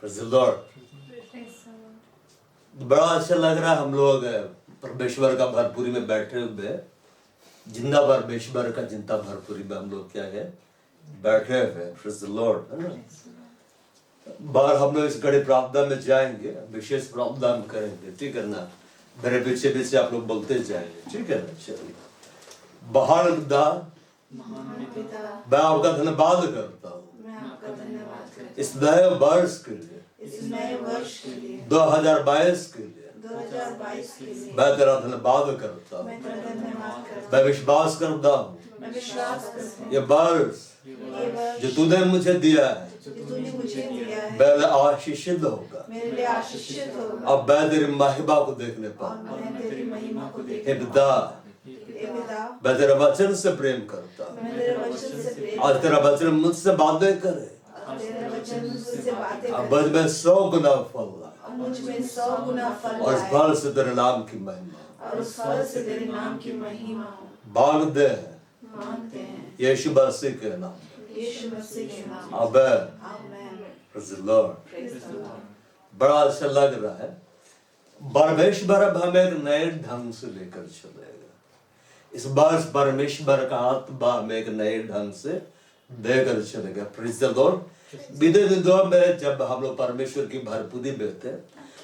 Praise the Lord. बड़ा अच्छा लग रहा है। हम लोग परमेश्वर का भरपूरी में बैठे हुए, जिंदा परमेश्वर का जिंदा भरपूरी में हम लोग क्या है बैठे हुए। Praise the Lord, है ना। बाहर हम लोग इस कड़ी प्रार्थना में जाएंगे, विशेष प्रार्थना हम करेंगे, ठीक है ना। मेरे पीछे पीछे आप लोग बोलते जाएंगे, ठीक है ना। चलिए, बाहर खुदा मैं आपका धन्यवाद करता हूँ इस नए वर्ष के लिए, 2022 के लिए मैं तेरा धन्यवाद करता हूँ। मैं विश्वास करता हूँ ये वर्ष जो तूने मुझे दिया है मेरे आशीषित होगा। अब मैं तेरी महिमा को देखने पाऊंगा। हे पिता, मैं तेरा वचन से प्रेम करता हूँ। आज तेरा वचन मुझसे बातें करे। अब मुझ में 100 गुना फल और इस फल से तेरे नाम की महिमा मांग दे यीशु मसीह के नाम। Praise the Lord. बड़ा अच्छा लग रहा है। परमेश्वर अब हमें एक नए ढंग से लेकर चलेगा। इस वर्ष परमेश्वर का आत्मा हमें एक नए ढंग से लेकर चलेगा। Praise the Lord. बीते दिनों में जब हम लोग परमेश्वर की भरपूरी में थे,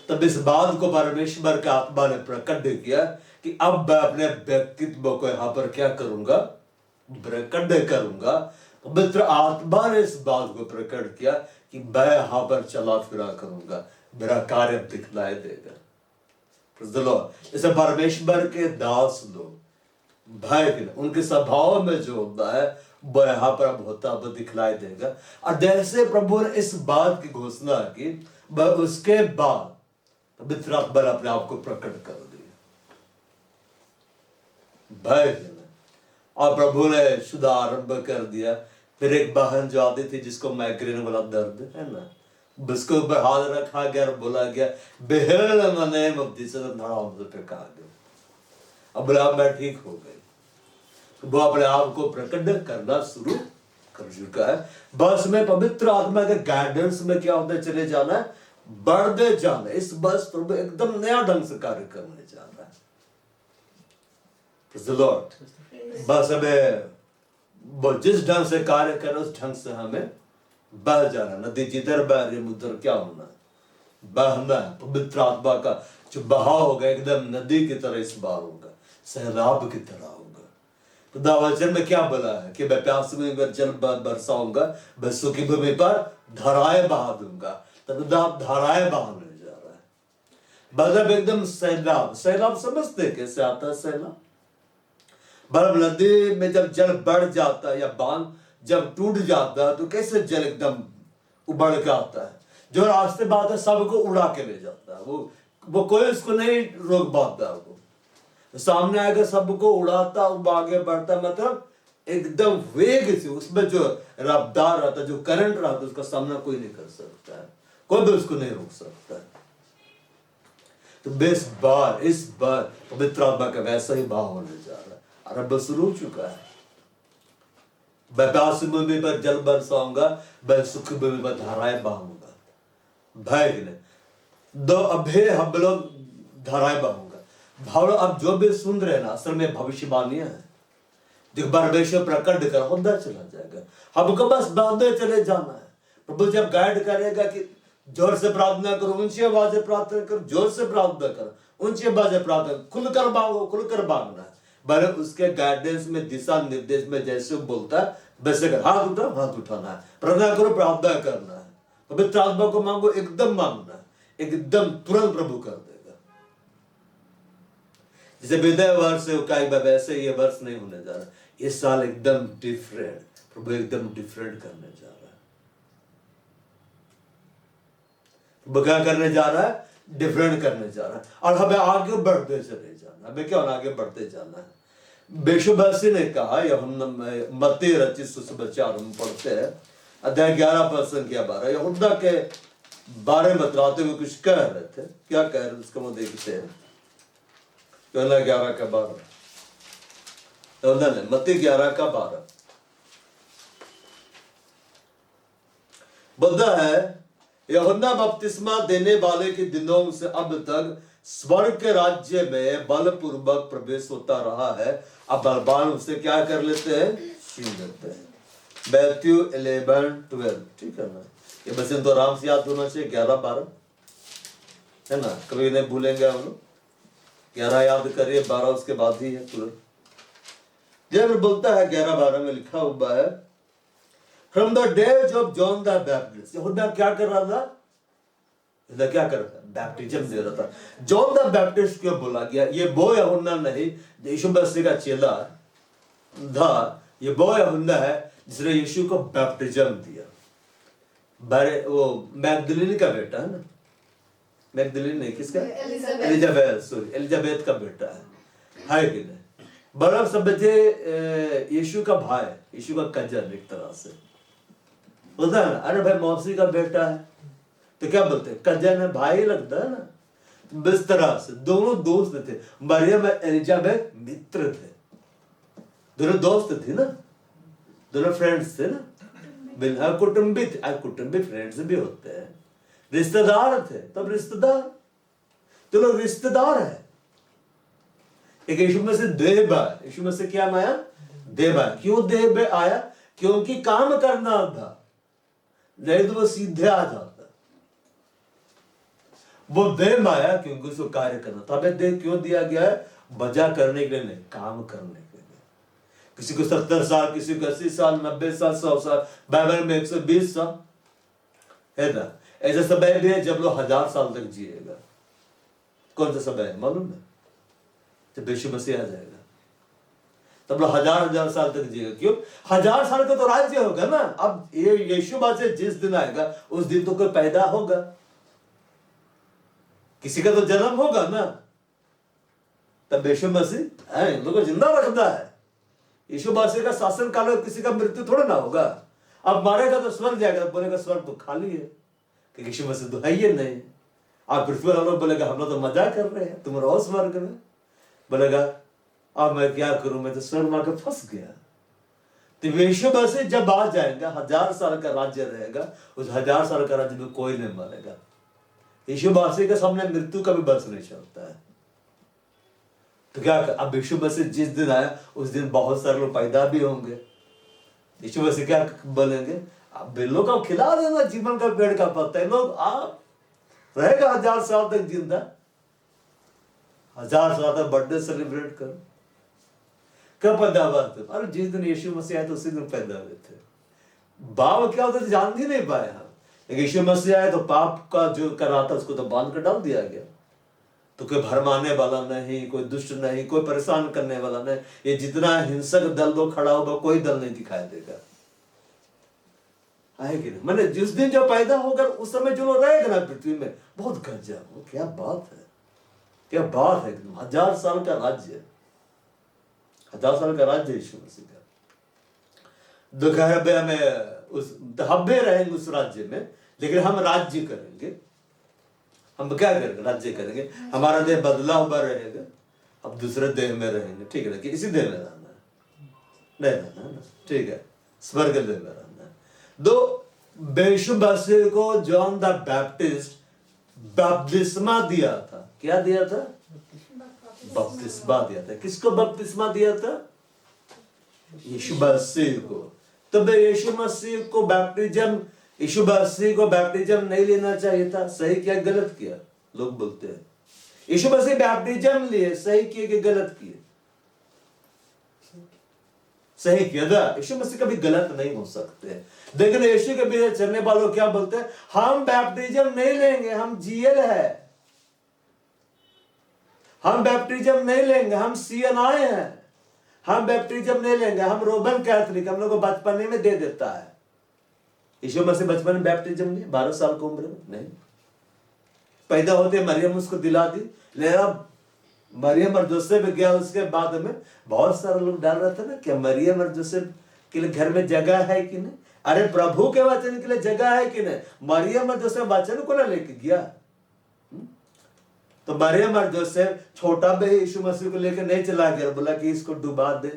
तब इस बात को परमेश्वर का आत्मा ने प्रकट किया कि अब मैं अपने व्यक्तित्व को यहाँ पर क्या करूंगा, प्रकट करूंगा। पवित्र आत्मा ने इस बात को प्रकट किया कि मैं यहाँ पर चला फिरा करूंगा, मेरा कार्य दिखलाई देगा। Praise the Lord. इसे परमेश्वर के दास लोग भाई उनके स्वभाव में जो होता है वो यहाँ पर अब होता अब दिखलाई देगा। और जैसे प्रभु ने इस बात की घोषणा की, उसके बाद पवित्र आत्मा ने अपने आप को प्रकट कर दिया भाई। और प्रभु ने शुद्ध आरंभ कर दिया। फिर एक बहन जो आती थी जिसको माइग्रेन वाला दर्द है ना, उसके ऊपर हाथ रखा गया और बोला गया बेहल नेम ऑफ जीसस पे कहा गया। अब बोला मैं ठीक हो गई। वो अपने आप को प्रकट करना शुरू कर चुका है। बस में पवित्र आत्मा के गाइडेंस में क्या होते चले जाना है, बढ़ते जाना। इस बस प्रभु एकदम नया ढंग से कार्य करने जा रहा है। Praise the Lord. बस हमें वो जिस ढंग से कार्य करे उस ढंग से हमें बह जाना। नदी जिधर बह रही उधर क्या होना, बहना। पवित्र आत्मा का जो बहाव होगा एकदम नदी की तरह इस बार होगा, सैलाब की तरह होगा। खुदा वचन में क्या बोला है कि मैं प्यासी भूमि पर जल बरसाऊंगा, मैं सूखी भूमि पर धाराएं बहा दूंगा। तब धाराएं बहाने जा रहा है। मतलब एकदम सैलाब। सैलाब समझते कैसे आता है सैलाब? बर्फ नदी में जब जल बढ़ जाता है या बांध जब टूट जाता है तो कैसे जल एकदम उबड़ के आता है। जो रास्ते बात है सबको उड़ा के ले जाता है। वो कोई उसको नहीं रोक पाता। वो सामने आएगा सबको उड़ाता, वो आगे बढ़ता, मतलब एकदम वेग से। उसमें जो रफ्तार रहता है, जो करंट रहता है, उसका सामना कोई नहीं कर सकता है, कोई भी उसको नहीं रोक सकता है। तो इस बार पवित्र आत्मा का वैसा ही भाव होने जा रहा है। और अब शुरू हो चुका है। मैं प्यासी भूमि पर जल बरसाऊंगा, मैं सूखी भूमि पर धाराएं बहाऊंगा। भाई ने दो अभे हम लोग धाराएं बहाऊंगा। भाव अब जो भी सुन रहे ना, असल में भविष्यवाणियां है जो परमेश्वर प्रकट कर होता चला जाएगा। हमको बस बांधे चले जाना है। प्रभु जब गाइड करेगा कि जोर से प्रार्थना करो, ऊंची आवाज से प्रार्थना करो, जोर से प्रार्थना करो, ऊंची आवाज से प्रार्थना, खुलकर मांगो, खुलकर मांगना है। पर उसके गाइडेंस में, दिशा निर्देश में जैसे बोलता है वैसे कर। हाथ उठाओ, हाथ उठाना है, प्रार्थना करो, प्रार्थना करना है, पवित्र आत्मा को मांगो, एकदम मांगना है, एकदम तुरंत प्रभु कर देगा। जैसे विदाई वर्ष का वैसे ये वर्ष नहीं होने जा रहा। ये साल एकदम डिफरेंट, प्रभु एकदम डिफरेंट करने जा रहा है। प्रभु क्या करने जा रहा है? डिफरेंट करने जा रहा है। और हमें आगे बढ़ते चले जाना। हमें क्या आगे बढ़ते जाना है। बेशुभासी ने कहा, या हम मत्ती रचित सुसमाचार हम पढ़ते हैं, अध्याय 11:12 यहूदा के बारे में बतलाते हुए कुछ कह रहे थे। क्या कह रहे उसको हम देखते हैं। 11:12 मत्ती 11:12 बोलता है यूहन्ना बपतिस्मा देने वाले के दिनों से अब तक स्वर्ग के राज्य में बलपूर्वक प्रवेश होता रहा है। अब बलवान उसे क्या कर लेते हैं, छीन लेते हैं। मैथ्यू 11:12, ठीक है ना। ये वचन तो आराम से याद होना चाहिए, 11-12 है ना, कभी नहीं भूलेंगे हम लोग। 11 याद करिए, 12 उसके बाद ही है तुरंत। जब बोलता है 11-12 में लिखा हुआ है, from the days of John the Baptist. यूहन्ना क्या कर रहा था, क्या कर रहा था, बैप्टिज्म दे रहा था। जॉन द बैप्टिस्ट क्यों बोला गया, ये वो यूहन्ना नहीं यीशु मसीह का चेला था, ये वो यूहन्ना है जिसने यीशु को बैप्टिज्म दिया। वो मैगदलीनी का बेटा है ना, मैगदलीनी नहीं, किसका, एलिजाबेथ, सॉरी एलिजाबेथ का बेटा है कि नहीं। बड़ा सब यीशु का भाई, यीशु का कजन एक तरह से होता है ना। अरे भाई मौसी का बेटा है तो क्या बोलते हैं, कजन है, भाई लगता है ना। इस तरह से दोनों दोस्त थे, मरियम और एलिजाबेथ मित्र थे, दोनों दोस्त थे ना, दोनों फ्रेंड्स थे ना, कुटुंबी फ्रेंड्स भी होते हैं, रिश्तेदार थे, तब रिश्तेदार, तो लोग रिश्तेदार है। एक यीशु में से देव आया, यीशु में से क्या आया, देव आया। क्यों देव आया, क्योंकि काम करना था, नहीं तो वो सीधे आ जाता। वो देव आया क्योंकि उसको कार्य करना था। हमें देव क्यों दिया गया है, मजा करने के लिए नहीं, काम करने के लिए। किसी को 70 साल, किसी को 80 साल, 90 साल, 100 साल, बाइबल में 120 साल है ना। ऐसा समय भी है जब लोग 1000 साल तक जिएगा। कौन सा समय है मालूम है, जब यीशु मसीह आ जाएगा तब लोग 1000 साल तक जिएगा। क्यों, 1000 साल का तो राज्य होगा ना। अब ये यीशु मसीह जिस दिन आएगा उस दिन तो कोई पैदा होगा, किसी का तो जन्म होगा ना, तब यीशु मसीह इन लोगों को जिंदा रखता है। यीशु मसीह का शासन काल में किसी का मृत्यु थोड़ा ना होगा। अब मारेगा तो स्वर्ग जाएगा, बोलेगा स्वर्ग तो खाली है, क्योंकि यीशु मसीह तो है ही नहीं। आप पृथ्वी वाले लोग बोलेगा हम लोग तो मजाक कर रहे हैं, तुम रहो स्वर्ग में। बोलेगा अब मैं क्या करूं, मैं तो स्वर्ग में आकर फंस गया। तो यीशु मसीह जब आ जाएगा, 1000 साल का राज्य रहेगा, उस 1000 साल का राज्य में कोई नहीं मरेगा। यीशु मसीह के सामने मृत्यु का भी बस नहीं चलता है। तो क्या कर, अब यीशु मसीह जिस दिन आया उस दिन बहुत सारे लोग पैदा भी होंगे। यीशु मसीह क्या बोलेंगे, आप बिल्लों का खिला देना जीवन का पेड़ का पत्ता, लोग आप रहेगा 1000 साल तक जिंदा, 1000 साल तक बर्थडे सेलिब्रेट करो। कब पैदा हुआ थे, अरे जिस दिन यीशु मसीह आए तो उसी दिन पैदा हुए थे। बाप क्या होता जान ही नहीं पाए हम, लेकिन यीशु मसीह आए तो पाप का जो कर रहा था उसको तो बांध कर डाल दिया गया। तो कोई भरमाने वाला नहीं, कोई दुष्ट नहीं, कोई परेशान करने वाला नहीं। ये जितना हिंसक दल वो खड़ा होगा कोई दल नहीं दिखाई देगा, है कि नहीं। मैंने जिस दिन जो पैदा होगा उस समय जो लोग रहेगा ना पृथ्वी में, बहुत गजब, क्या बात है, क्या बात है। 1000 साल का राज्य, 1000 साल का राज्य यीशु मसीह का। दुख हमें उस धब्बे रहेंगे उस राज्य में, लेकिन हम राज्य करेंगे। हम क्या करेंगे, राज्य करेंगे। हमारा देह बदला हुआ रहेगा, अब दूसरे देह में रहेंगे, ठीक है ना। कि इसी देह में रहना है, नहीं रहना है ना, ठीक है, स्वर्ग देह में रहना है। दो यीशु मसीह को जॉन द बैप्टिस्ट बपतिस्मा दिया था। क्या दिया था, बपतिस्मा दिया था। किसको बपतिस्मा दिया था, यीशु मसीह को। तब यीशु मसीह को बैप्टिज्म, यीशु मसीह को बैप्टिज्म नहीं लेना चाहिए था। सही किया गलत किया, लोग बोलते हैं। यीशु मसीह बैप्टिज्म लिए, सही किए कि गलत किए, सही किया था। यीशु मसीह कभी गलत नहीं हो सकते। लेकिन यीशु के पीछे चलने वालों क्या बोलते हैं, हम बैप्टिज्म नहीं लेंगे, हम जीएल है, हम बैप्टिज्म नहीं लेंगे, हम सीएनआई हैं, हम बैप्टिज्म नहीं लेंगे, हम रोमन कैथोलिक, हम लोग को बचपने में दे देता है। यीशु मसीह बचपन में बैप्टिज्म नहीं, 12 साल की उम्र में नहीं, पैदा होते मरियम उसको दिला दी। लेकिन मरियम और जोसेफ गया, उसके बाद में बहुत सारे लोग डाल रहे थे ना कि मरियम और जोसेफ के लिए घर में जगह है कि नहीं। अरे प्रभु के वचन के लिए जगह है कि नहीं। मरियम और जोसेफ वचन को ना लेके गया, तो मरियम और जोसेफ छोटा भी यीशु मसीह को लेकर नहीं चला गया, बोला कि इसको डुबा दे,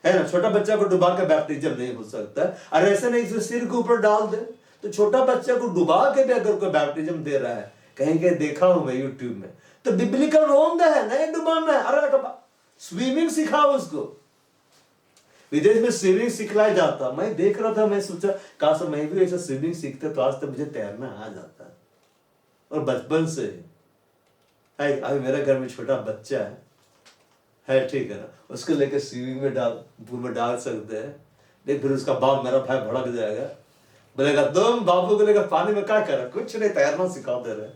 है ना। छोटा बच्चा को डुबा के बैप्टिज्म नहीं हो सकता। अरे ऐसे नहीं, सिर के ऊपर डाल दे, तो छोटा बच्चे को डुबा के भी अगर कोई बैप्टिज्म दे रहा है, कहीं कहीं देखा हूं मैं यूट्यूब में, तो बिब्लिकल रॉन्ग है, नहीं डुबाना है। अरे स्विमिंग सिखाओ उसको। विदेश में स्विमिंग सिखलाया जाता, मैं देख रहा था, मैं सोचा काश मैं भी ऐसा स्विमिंग सीखते तो आज तक मुझे तैरना आ जाता। और बचपन से अभी मेरे घर में छोटा बच्चा है ठीक है ना, उसको लेकर स्विमिंग में पूल में डाल सकते हैं, लेकिन फिर उसका बाप मेरा भाई भड़क जाएगा, बोलेगा तुम बाबू को लेकर पानी में क्या कर रहे, कुछ नहीं, तैरना सिखा दे रहे।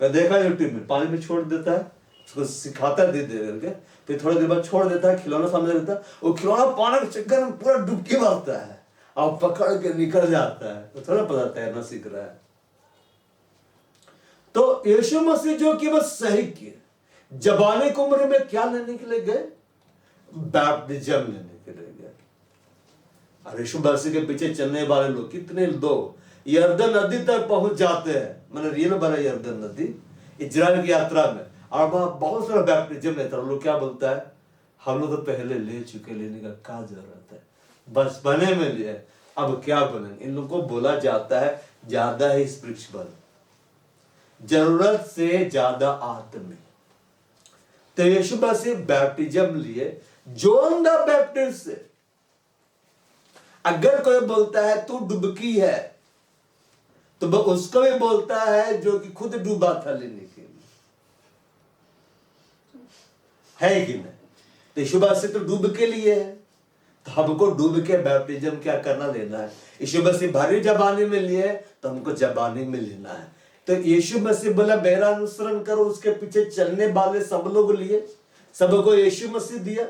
मैं देखा यूट्यूब में, पानी में छोड़ देता है, उसको सिखाता है धीरे करके, फिर थोड़ी देर बाद छोड़ देता है, खिलौना सामने देता है, वो खिलौना पानी के चक्कर में पूरा डुबकी मारता है और पकड़ के निकल जाता है, तो थोड़ा पता तैरना सीख रहा है। तो यीशु मसीह जो कि बस सही किए, जवानी की उम्र में क्या लेने के लिए गए, बैप्टिज्म लेने के लिए गए। और यीशु मसीह के पीछे चलने वाले लोग कितने लोग यर्दन नदी तक पहुंच जाते हैं, मैंने रील बना यर्दन नदी इजराइल की यात्रा में, और वहां बहुत सारा बैप्टिज्म लेता है। लोग क्या बोलता है, हम लोग तो पहले ले चुके, लेने का क्या जरूरत है, बस बने में लिए, अब क्या बनेंगे। इन लोगों को बोला जाता है ज्यादा ही स्पिरिचुअल, जरूरत से ज्यादा आत्मिक। तो यीशु मसीह बैप्टिज्म लिए जॉन द बैप्टिस्ट से। अगर कोई बोलता है तू डुबकी है, तो वो उसको भी बोलता है जो कि खुद डूबा था लेने के लिए, है कि नहीं। तो यीशु मसीह तो डूब के लिए है, तो हमको डूब के बैप्टिज्म क्या करना लेना है। यीशु मसीह भारी जवानी में लिए, तो हमको जवानी में लेना है। तो यीशु मसीह बोला मेरा अनुसरण करो, उसके पीछे चलने वाले सब लोग लिए, सबको यीशु मसीह दिया,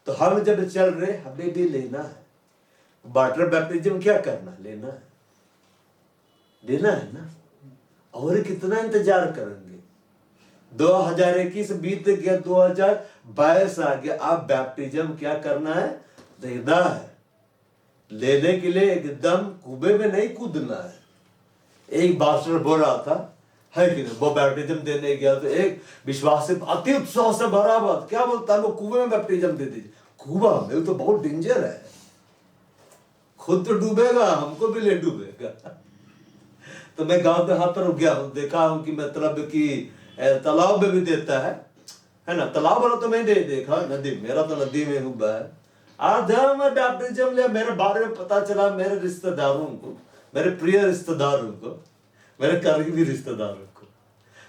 तो हम जब चल रहे हमें भी लेना है। वाटर बैप्टिज्म क्या करना, लेना है, लेना है ना, और कितना इंतजार करेंगे। 2021 बीत गया, 2022 आ गया, अब बैप्टिज्म क्या करना है, देना है। लेने के लिए एकदम कुएं में नहीं कूदना है। एक पास्टर बोल रहा था, है कि नहीं, वो बैप्टिज्म देने गया तो एक विश्वास से अति उत्साह से भरा बात, क्या बोलता है, वो कुएं में बैप्टिज्म दे दीजिए। कुआं में तो बहुत डेंजर है, खुद तो डूबेगा, हमको भी ले डूबेगा। तो मैं गांव देहात पर गया हूं, देखा हूं कि मतलब कि तालाब में भी देता है ना, तालाब वाला तो मैं नहीं देखा, नदी, मेरा तो नदी में हुआ है। आज मैं बैप्टिज्म लिया, मेरे बारे में पता चला मेरे रिश्तेदारों को, मेरे प्रिय रिश्तेदारों को, मेरे करीबी रिश्तेदारों को,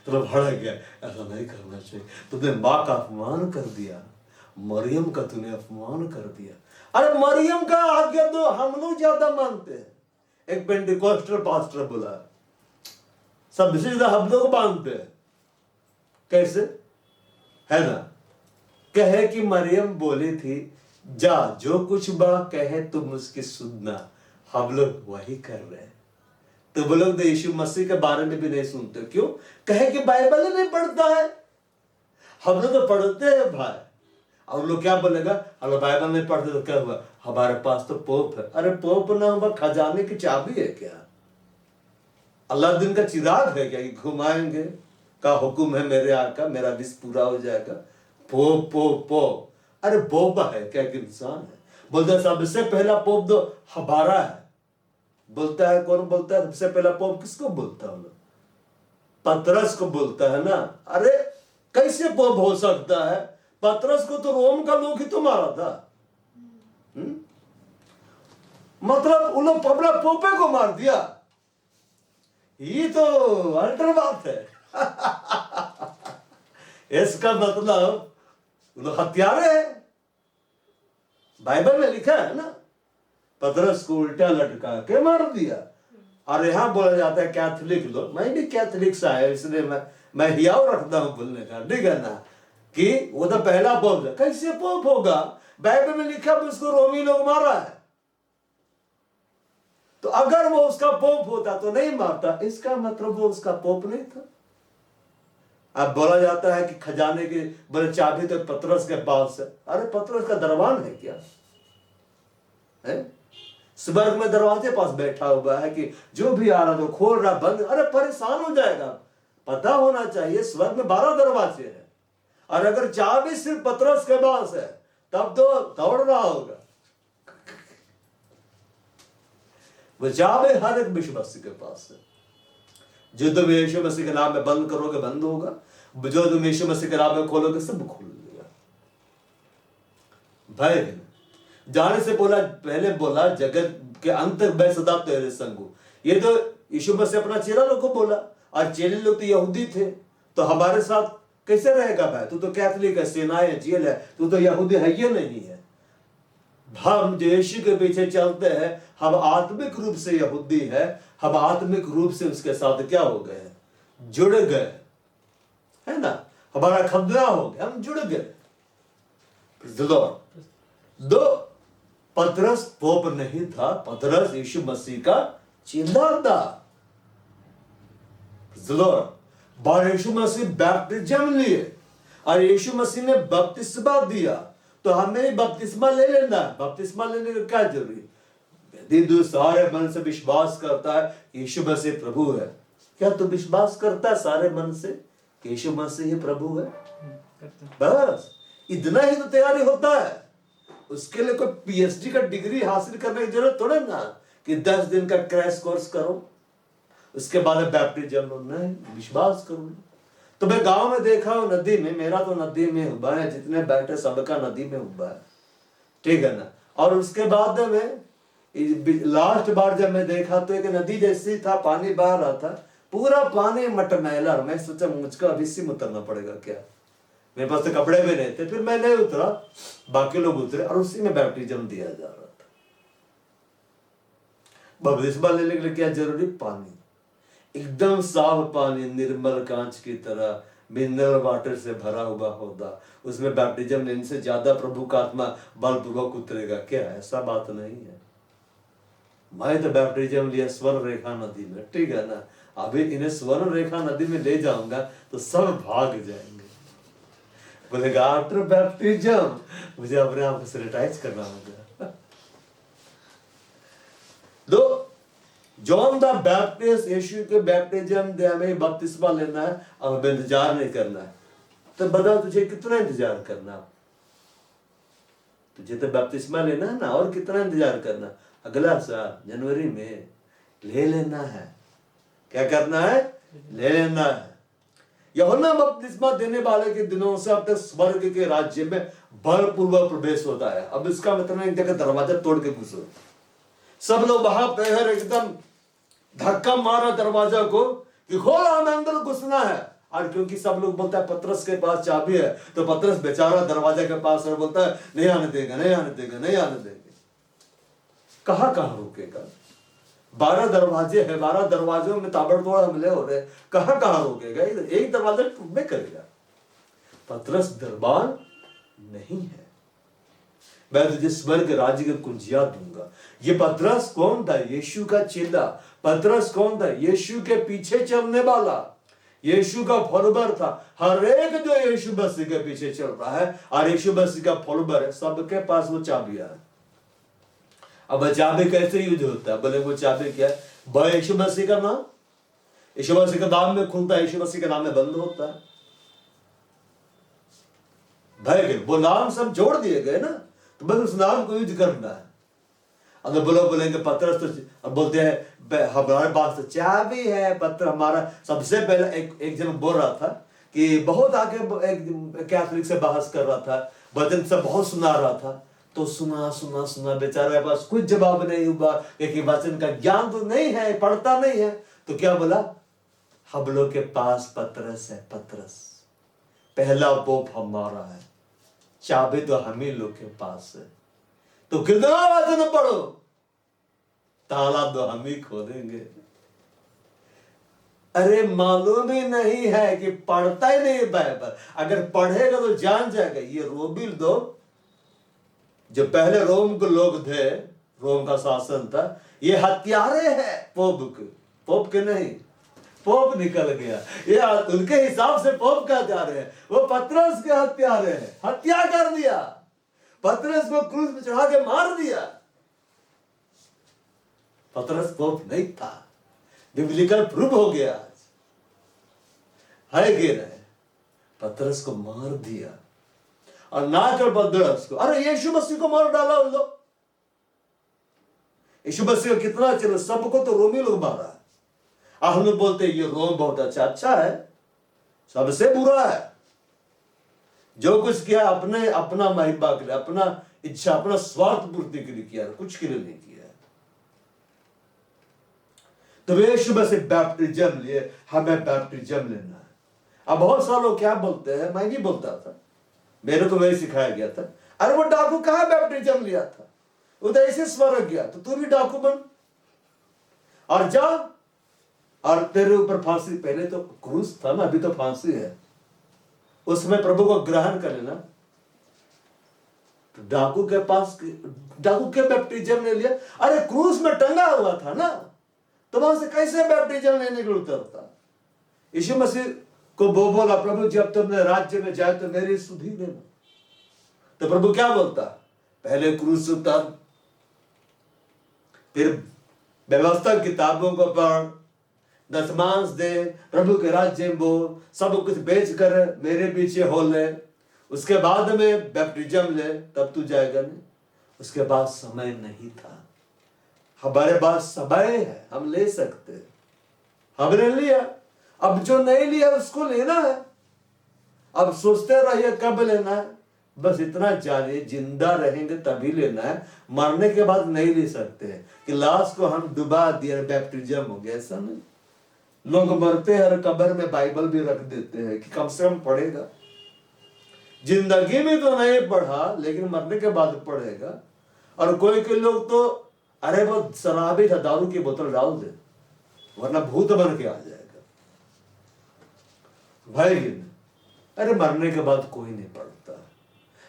तो मैं भड़क गया, ऐसा नहीं करना चाहिए, तुमने माँ का अपमान कर दिया, मरियम का तूने अपमान कर दिया। अरे मरियम का आज्ञा तो हम लोग ज्यादा मानते हैं। एक पेंटिकॉस्टल पास्टर बोला, सबसे ज्यादा हम लोग मानते हैं, कैसे, है ना, कहे कि मरियम बोली थी जा जो कुछ बा कहे तुम उसकी सुनना, हम लोग वही कर रहे हैं। तो वो लोग यीशु मसीह के बारे में भी नहीं सुनते, क्यों, कहे कि बाइबल ही नहीं पढ़ता है। हम लोग तो पढ़ते हैं भाई, और लोग क्या बोलेगा, अगर बाइबल नहीं पढ़ते तो क्या हुआ, हमारे पास तो पोप है। अरे पोप ना हुआ, खजाने की चाबी है क्या, अल्लादीन का चिराग है क्या कि घुमाएंगे, का हुक्म है मेरे आका, मेरा विश पूरा हो जाएगा। पोप पोप पोप, अरे बोबा है क्या कि इंसान है। बोलता सबसे पहला पोप तो हमारा है, बोलता है, कौन बोलता है सबसे पहला पोप, किसको बोलता है, पतरस को बोलता है ना। अरे कैसे पोप हो सकता है, पतरस को तो रोम का लोग ही तो मारा था। मतलब उन लोग अपना पोपे को मार दिया, ये तो अल्टर बात है। इसका मतलब लोग हत्यारे हैं, बाइबल में लिखा है ना, पतरस को उल्टा लटका के मार दिया। और यहाँ बोला जाता है कैथोलिक लोग, मैं भी कैथोलिक सा है इसलिए मैं हियाव रखता हूँ बोलने का, ठीक है ना, कि वो तो पहला पोप है। कैसे पोप होगा, बाइबल में लिखा उसको रोमी लोग मारा है, तो अगर वो उसका पोप होता तो नहीं मारता, इसका मतलब वो उसका पोप नहीं था। अब बोला जाता है कि खजाने की बोले चाबी तो पतरस के पास है। अरे पतरस का दरबान है क्या, है स्वर्ग में दरवाजे पास बैठा हुआ है कि जो भी आ रहा तो खोल रहा बंद, अरे परेशान हो जाएगा। पता होना चाहिए स्वर्ग में 12 दरवाजे हैं, और अगर चाबी सिर्फ पतरस के पास है तब तो दौड़ रहा होगा। वो चाबी हर एक विश्वासी के पास है। जो तुम यीशु मसीह के नाम में बंद करोगे बंद होगा, जो तुम यीशु मसीह के नाम में खोलोगे सब खोल लेगा। भाई जाने से बोला, पहले बोला जगत के अंत तक मैं सदा तेरे संग हूं। ये तो यीशु मसीह अपना चेला लोग को बोला, और चेले लोग तो यहूदी थे, तो हमारे साथ कैसे रहेगा भाई? तू तो कैथोलिक है, सेनाएं जेल है, तू तो यहूदी है ये नहीं है। हम जो यीशु के पीछे चलते हैं, हम आत्मिक रूप से यहूदी है, हम आत्मिक रूप से उसके साथ क्या हो गए? जुड़ गए, है ना? हमारा खतना हो गया, हम जुड़ गए। दो, पतरस पोप नहीं था, पतरस यीशु मसीह का चेला था। यीशु मसीह बैप्टिज्म लिए और यीशु मसीह ने बपतिस्मा दिया, तो हमें बपतिस्मा ले लेना है। बपतिस्मा लेने का क्या जरूरी? यदि तू सारे मन से विश्वास करता है यीशु मसीह प्रभु है, क्या तू विश्वास करता है सारे मन से कि यीशु मसीह ही प्रभु है? बस इतना ही तो तैयारी होता है। उसके लिए कोई पीएचडी का डिग्री हासिल करने की जरूरत थोड़ा ना कि 10 दिन का क्रैश कोर्स करो उसके बाद बैप्टिज्म। नहीं, विश्वास करो। तो मैं गांव में देखा हूं, नदी में, मेरा तो नदी में हुआ है, जितने बैठे सबका नदी में हुआ है, ठीक है ना। और उसके बाद में लास्ट बार जब मैं देखा तो एक नदी जैसी था, पानी बह रहा था, पूरा पानी मटमैला। मैं सोचा मुझको अभी से उतरना पड़ेगा क्या, मेरे पास तो कपड़े भी नहीं थे। फिर मैं नहीं उतरा, बाकी लोग उतरे और उसी में बैप्टिज्म दिया जा रहा था। बपतिस्मा लेने के लिए क्या जरूरी? पानी, एकदम साफ पानी, निर्मल कांच की तरह, मिनरल वाटर से भरा हुआ होगा। उसमें बैप्टिज्म लेने से ज्यादा प्रभु का आत्मा बलपूर्वक उतरेगा क्या? ऐसा बात नहीं है। मैं तो बैप्टिज्म लिया स्वर्ण रेखा नदी में, ठीक है ना। अभी इन्हें स्वर्ण रेखा नदी में ले जाऊंगा तो सब भाग जाएंगे। बोलेगा आफ्टर बैप्टिज्म मुझे अपने आप को सैनिटाइज करना होगा। दो, जॉन द बैप्टिस्ट, यीशु के बैप्टिज्म दे हमें बपतिस्मा लेना है, अब हमें इंतजार नहीं करना है। तो बताओ तुझे कितना इंतजार करना? तुझे तो बपतिस्मा लेना है ना, और कितना इंतजार करना? अगला साल जनवरी में ले लेना है। क्या करना है? ले लेना है। यूहन्ना बपतिस्मा देने वाले के दिनों से अब तक स्वर्ग के राज्य में बलपूर्वक प्रवेश होता है। अब इसका मतलब एक जगह दरवाजा तोड़ के घुसो। सब लोग वहां पैर एकदम धक्का मारा दरवाजा को कि खोला, हमें अंदर घुसना है। और क्योंकि सब लोग बोलता है पतरस के पास चाबी है, तो पतरस बेचारा दरवाजा के पास और बोलता है नहीं आने देगा, नहीं आने देगा, नहीं आने देगा। कहां कहां रोकेगा? 12 दरवाजे हैं, 12 दरवाजों में ताबड़तोड़ हमले हो रहे, कहां कहां रोकेगा? एक दरवाजा टूटने करेगा। पतरस दरबार नहीं है। मैं तुझे स्वर्ग राज्य की कुंजियां दूंगा। ये पतरस कौन था? यीशु का चेला। पतरस कौन था? यीशु के पीछे चलने वाला, यीशु का फॉलोवर था। हर एक जो यीशु मसीह के पीछे चल रहा है और यीशु मसीह का फॉलोवर है, सबके पास वो चाबियां है। अब चाबी कैसे यूज होता है? बोले वो चाबी क्या है? यीशु मसीह का नाम, यीशु मसीह का नाम में खुलता है, यीशु मसीह का नाम में बंद होता है। भाई वो नाम सब जोड़ दिए गए ना, तो बस उस नाम को यूज करना है। अगर बोलेंगे पतरस, तो बोलते हैं हमारे पास तो चाबी है, पत्र हमारा। सबसे पहले एक जन बोल रहा था कि बहुत आगे एक कैथोलिक से बहस कर रहा था, वचन सब बहुत सुना रहा था, तो सुना सुना सुना बेचारे के पास कुछ जवाब नहीं हुआ, क्योंकि वचन का ज्ञान तो नहीं है, पढ़ता नहीं है। तो क्या बोला? हम लोग के पास पतरस है, पतरस पहला पोप हमारा है, चाबी तो हम ही लोग के पास है। तो कितना वचन पढ़ो, ताला तो हम ही खोलेंगे। अरे मालूम ही नहीं है कि पढ़ता ही नहीं बाइबल। अगर पढ़ेगा तो जान जाएगा। ये रोबिल दो, जो पहले रोम के लोग थे, रोम का शासन था, ये हत्यारे हैं पोप के नहीं, पोप निकल गया। ये उनके हिसाब से पोप का हत्यारे हैं, वो पतरस के हत्यारे हैं। हत्या कर दिया, पतरस को क्रूस पे चढ़ा के मार दिया। पतरस पोप नहीं था, बिब्लिकल प्रूफ हो गया आज है कि नहीं? पतरस को मार दिया और ना कर पतरस को, अरे यीशु मसीह को मार डाला उन लोग। यीशु मसीह का कितना चलो, सबको तो रोमी लोग मारा। हम लोग बोलते ये रोम बहुत अच्छा है, सबसे बुरा है। जो कुछ किया अपने अपना महिमा के लिए, अपना इच्छा, अपना स्वार्थ पूर्ति के लिए किया, कुछ के लिए नहीं किया। तो यीशु मसीह बैप्टिज्म लिए, हमें बैप्टिज्म लेना है। अब बहुत सारे लोग क्या बोलते हैं, मैं भी बोलता था, मेरे को वही सिखाया गया था, अरे वो डाकू कहाँ बैप्टिज्म लिया था, वो तो ऐसे स्वर्ग गया, तो तू भी डाकू बन और जा, और तेरे ऊपर फांसी। पहले तो क्रूस था ना, अभी तो फांसी है। उसमें प्रभु को ग्रहण कर लेना। तो डाकू के पास, डाकू के बैप्टिज्म ने लिया, अरे क्रूस में टंगा हुआ था ना, तो वहां से कैसे बैप्टिज्म लेने को उतरता। यीशु मसीह को वो बोला, प्रभु जब तुमने राज्य में जाए तो मेरी सुधि लेना। तो प्रभु क्या बोलता, पहले क्रूस उतर, फिर व्यवस्था किताबों को पढ़, दशमांश दे, प्रभु के राज्य में बोल, सब कुछ बेच कर मेरे पीछे हो ले, उसके बाद में बैप्टिज्म ले, तब तू जाएगा। नहीं, उसके बाद समय नहीं था। हमारे पास समय है, हम ले सकते, हमने लिया, अब जो नहीं लिया उसको लेना है। अब सोचते रहिए कब लेना है, बस इतना जानिए जिंदा रहेंगे तभी लेना है, मरने के बाद नहीं ले सकते हैं कि लाश को हम डुबा दिए बैप्टिज्म हो गया, ऐसा नहीं। लोग मरते हैं और कब्र में बाइबल भी रख देते हैं कि कम से कम पढ़ेगा। जिंदगी में तो नहीं पढ़ा, लेकिन मरने के बाद पढ़ेगा। और कोई कोई लोग तो अरे वो शराबी था, दारू की बोतल डाल दे वरना भूत बन के आ जाएगा। भाई अरे मरने के बाद कोई नहीं पढ़ता,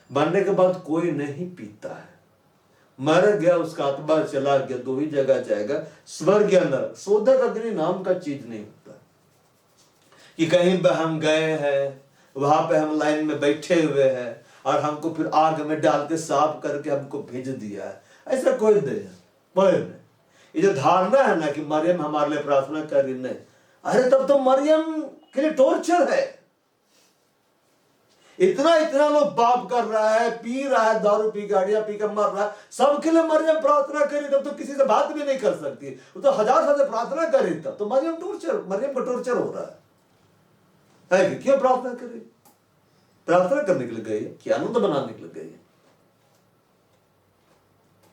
मरने के बाद कोई नहीं पीता है। मर गया, उसका आत्मा चला गया, दो ही जगह जाएगा, स्वर्ग या नरक। शोधक अग्नि नाम का चीज नहीं होता कि कहीं पर हम गए हैं, वहां पे हम लाइन में बैठे हुए हैं और हमको फिर आग में डाल के साफ करके हमको भेज दिया है, ऐसा कोई नहीं। ये जो धारणा है ना कि मरियम हमारे लिए प्रार्थना कर रही, नहीं, अरे तब तो मरियम के लिए टॉर्चर है। इतना इतना लोग पाप कर रहा है, पी रहा है, दारू पी, गाड़ियां पी कर मर रहा है, सबके लिए मरियम प्रार्थना करी, तब तो किसी से बात भी नहीं कर सकती, वो तो हजार साल से प्रार्थना करी, तब तो मरियम को टॉर्चर हो रहा है कि क्यों प्रार्थना करी? प्रार्थना करने के लिए गई है कि आनंद बनाने के लिए गई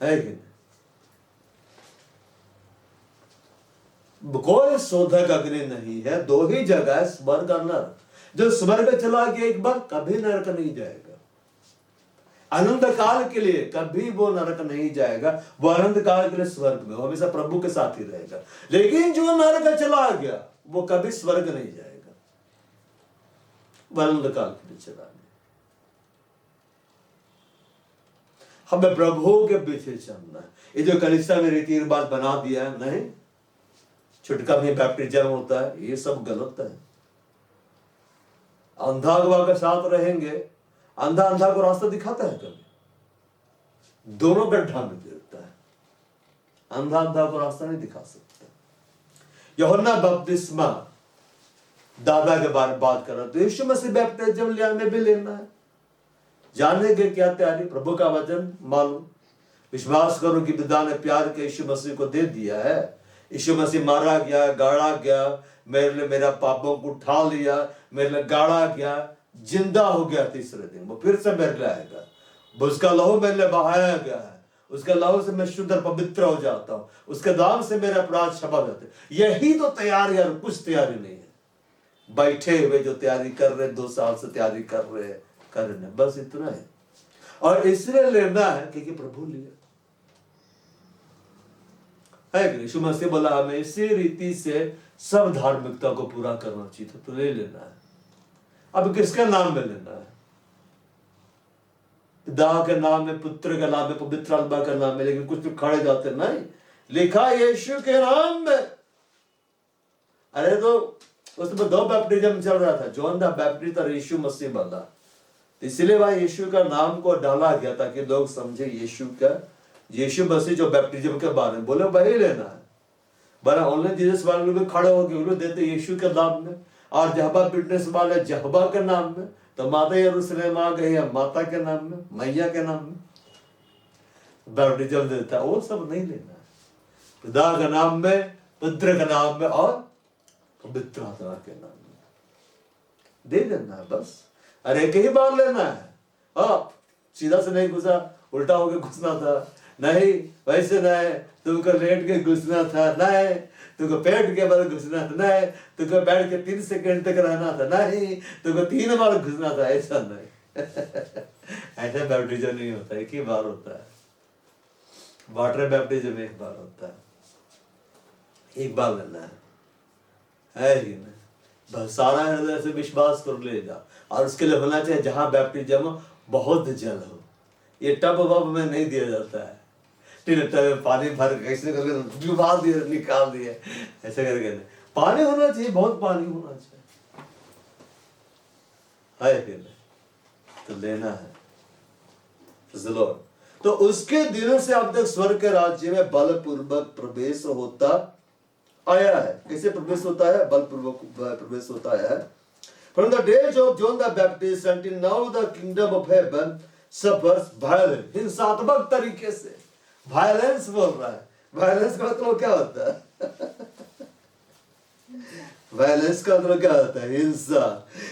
है कि नहीं? कोई शोधक अग्नि नहीं है, दो ही जगह है, स्वर्ग और नरक। जो स्वर्ग चला गया एक बार, कभी नरक नहीं जाएगा। अनंत काल के लिए कभी वो नरक नहीं जाएगा, वो अनंत काल के लिए स्वर्ग में, वो हमेशा प्रभु के साथ ही रहेगा। लेकिन जो नरक चला गया वो कभी स्वर्ग नहीं जाएगा, वो अनंत काल के लिए चला गया। हमें प्रभु के पीछे चलना है। ये जो कलीसिया में रीति रिवाज बना दिया है, नहीं, छुटका में बैप्टिज्म होता है, ये सब गलत है। अंधा अगवा के साथ रहेंगे, अंधा अंधा को रास्ता दिखाता है कभी? दोनों गड्ढा में गिरता है, अंधा अंधा को रास्ता नहीं दिखा सकता। यूहन्ना बपतिस्मा दादा के बारे में बात कर रहा, तो यीशु मसीह बैप्टिज्म लिया में भी लेना है। जानने के क्या तैयारी? प्रभु का वचन मालूम, विश्वास करो कि पिता ने प्यार के यीशु मसीह को दे दिया है। यीशु मसीह मारा गया, गाड़ा गया, मेरे लिए मेरा पापों को उठा लिया, मेरे लिए गाड़ा गया, जिंदा हो गया तीसरे दिन, वो फिर से मेरे लिए आएगा। उसका लहू मेरे लिए बहाया गया है, उसके लहू से मैं शुद्ध और पवित्र हो जाता हूँ, उसके दाम से मेरे अपराध क्षमा जाते। यही तो तैयारी है, कुछ तैयारी नहीं है। बैठे हुए जो तैयारी कर रहे, 2 साल से तैयारी कर रहे, बस इतना है। और इसलिए लेना है क्योंकि प्रभु लिया है। यीशु मसीह बोला हमें इसी रीति से सब धार्मिकता को पूरा करना चाहिए, तो ले लेना है। अब किसके नाम में लेना है? पिता के नाम में, पुत्र के नाम में, पवित्र आत्मा के नाम में। लेकिन कुछ लोग खड़े जाते, नहीं, लिखा यीशु के नाम में। अरे तो उसमें 2 बैप्टिज्म चल रहा था, जॉन द बैप्टिस्ट और यीशु मसीह वाला। इसलिए वहां यीशु का नाम को डाला गया ताकि लोग समझे यीशु मसीह जो बैप्टिज्म के बारे में बोले वही लेना है। बड़ा ऑनलाइन जीसस वाले लोग खड़े होकर उन्हें देते यीशु के नाम में, और जहबा फिटनेस वाले जहबा के नाम में, तो माता यरूशलेम आ गई है माता के नाम में, मैया के नाम में बैप्टिज्म देता है। वो सब नहीं लेना है। पिता के नाम में, पुत्र के नाम में और पवित्र आत्मा के नाम में दे देना है बस। अरे एक ही बार लेना है। हाँ, सीधा से नहीं घुसा, उल्टा होके घुसना था नहीं, वैसे नहीं, तुमको लेट के घुसना था नहीं, तुमको पेट के बल घुसना था नहीं, तुमको बैठ के 3 सेकंड तक रहना था नहीं, तुमको 3 बार घुसना था, ऐसा नहीं। ऐसा बैप्टिज्म नहीं होता, एक ही बार होता है। वाटर बैप्टिज्म एक बार होता है, एक बार लेना है कि नहीं? बस सारा हृदय से विश्वास कर ले जा। और उसके लिए होना चाहिए जहां बैप्टिज्म बहुत जल हो। ये टब वब में नहीं दिया जाता है, टब में पानी भर कैसे करके डुबा दिए निकाल दिए, ऐसे करके नहीं। पानी होना चाहिए, बहुत पानी होना चाहिए, है कि नहीं? तो लेना है। तो उसके दिनों से अब तक स्वर्ग के राज्य में बलपूर्वक प्रवेश होता आया है। कैसे प्रवेश होता है? बलपूर्वक प्रवेश होता है। From the days of John the Baptist until now the kingdom of heaven suffers violence। हिंसात्मक तरीके से वायलेंस बोल रहा है। वायलेंस का मतलब क्या होता है? वायलेंस का मतलब क्या होता है? हिंसा।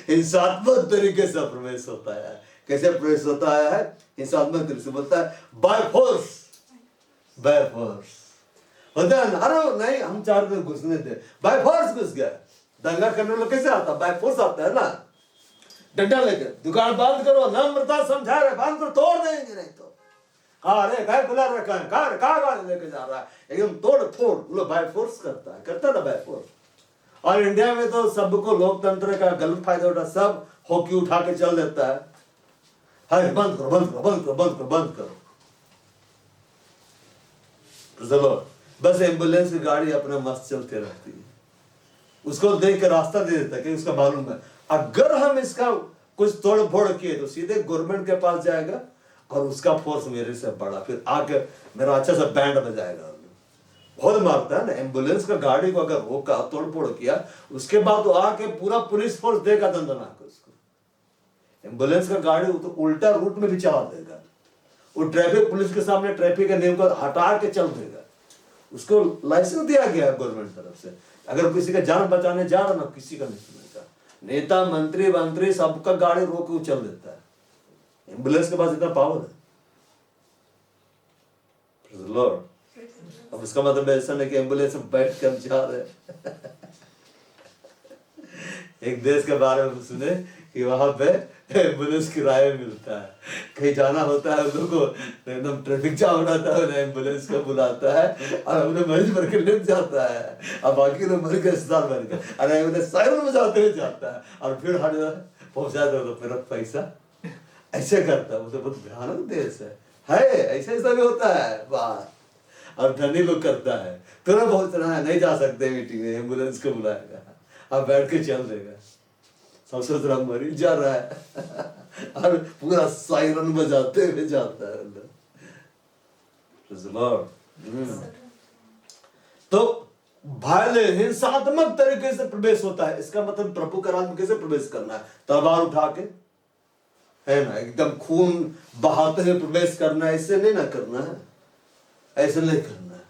हिंसात्मक तरीके से प्रवेश होता है। कैसे प्रवेश होता है? हिंसात्मक तरीके से बोलता है बाय फोर्स। बाय फोर्स होता है ना? अरे नहीं, हम चार दिन घुसने थे, बाय फोर्स घुस गया। दंगा करने लोग कैसे आता? बाय फोर्स आता है ना। डंडा लेकर दुकान बंद करो, नम्रता समझा रहे, बंद करो, तोड़ देंगे नहीं तो। अरे काय खुला रखा है, गाड़ी लेके जा रहा है, एकदम तोड़ फोड़, बोलो बाय फोर्स करता है, करता ना बाय फोर्स। और इंडिया में तो सबको लोकतंत्र का गलत फायदा उठा, सब हॉकी उठा के चल देता है। हाय बंद करो, बंद करो, बंद करो, बंद करो, बंद करो। चलो बस एम्बुलेंस की गाड़ी अपना मस्त चलती रहती है, उसको देख के रास्ता दे देता है कि उसका मालूम है अगर हम इसका कुछ तोड़ फोड़ किए तो सीधे गवर्नमेंट के पास जाएगा और उसका फोर्स मेरे से बड़ा, फिर आके मेरा अच्छा सा बैंड बजाएगा। बहुत मारता है ना। एम्बुलेंस का गाड़ी को अगर रोका, तोड़ फोड़ किया, उसके बाद तो आके पूरा पुलिस फोर्स देगा दंडना उसको। एम्बुलेंस का गाड़ी तो उल्टा रूट में भी चला देगा, वो ट्रैफिक पुलिस के सामने ट्रैफिक के नियम को हटा के चल देगा। उसको लाइसेंस दिया गया है गवर्नमेंट तरफ से। अगर किसी का जान बचाने जा रहा ना, किसी का नहीं सुनेगा। नेता मंत्री सबका गाड़ी रोक के चल देता है। एम्बुलेंस के पास इतना पावर है। अब इसका मतलब ऐसा नहीं कि एम्बुलेंस में बैठ कर जा रहे। एक देश के बारे में सुने कि वहां पे एम्बुलेंस किराए मिलता है, कहीं जाना होता है लोगों को, एकदम ट्रैफिक जाम रहता है, एम्बुलेंस को बुलाता है और अपने मरीज भर के ले जाता है, और बाकी लोग मर के अस्पताल भर के, अरे उन्हें साइकिल में जाते हुए जाता है और फिर हर पहुंचा दो तो फिर पैसा ऐसे करता है। वो तो बहुत भयानक देश है ऐसा भी होता है वाह। और धनी लोग करता है, फिर बहुत नहीं जा सकते मीटिंग में, एम्बुलेंस को बुलाएगा, अब बैठ के चल देगा, सबसे तरह मरीज जा रहा है और पूरा सायरन बजाते हुए जाता है। तो भाले हिंसात्मक तरीके से प्रवेश होता है। इसका मतलब प्रभु का राज्य में कैसे प्रवेश करना है? तलवार उठा के, है ना, एकदम खून बहाते हुए प्रवेश करना है, ऐसे नहीं ना करना है, ऐसे नहीं करना है।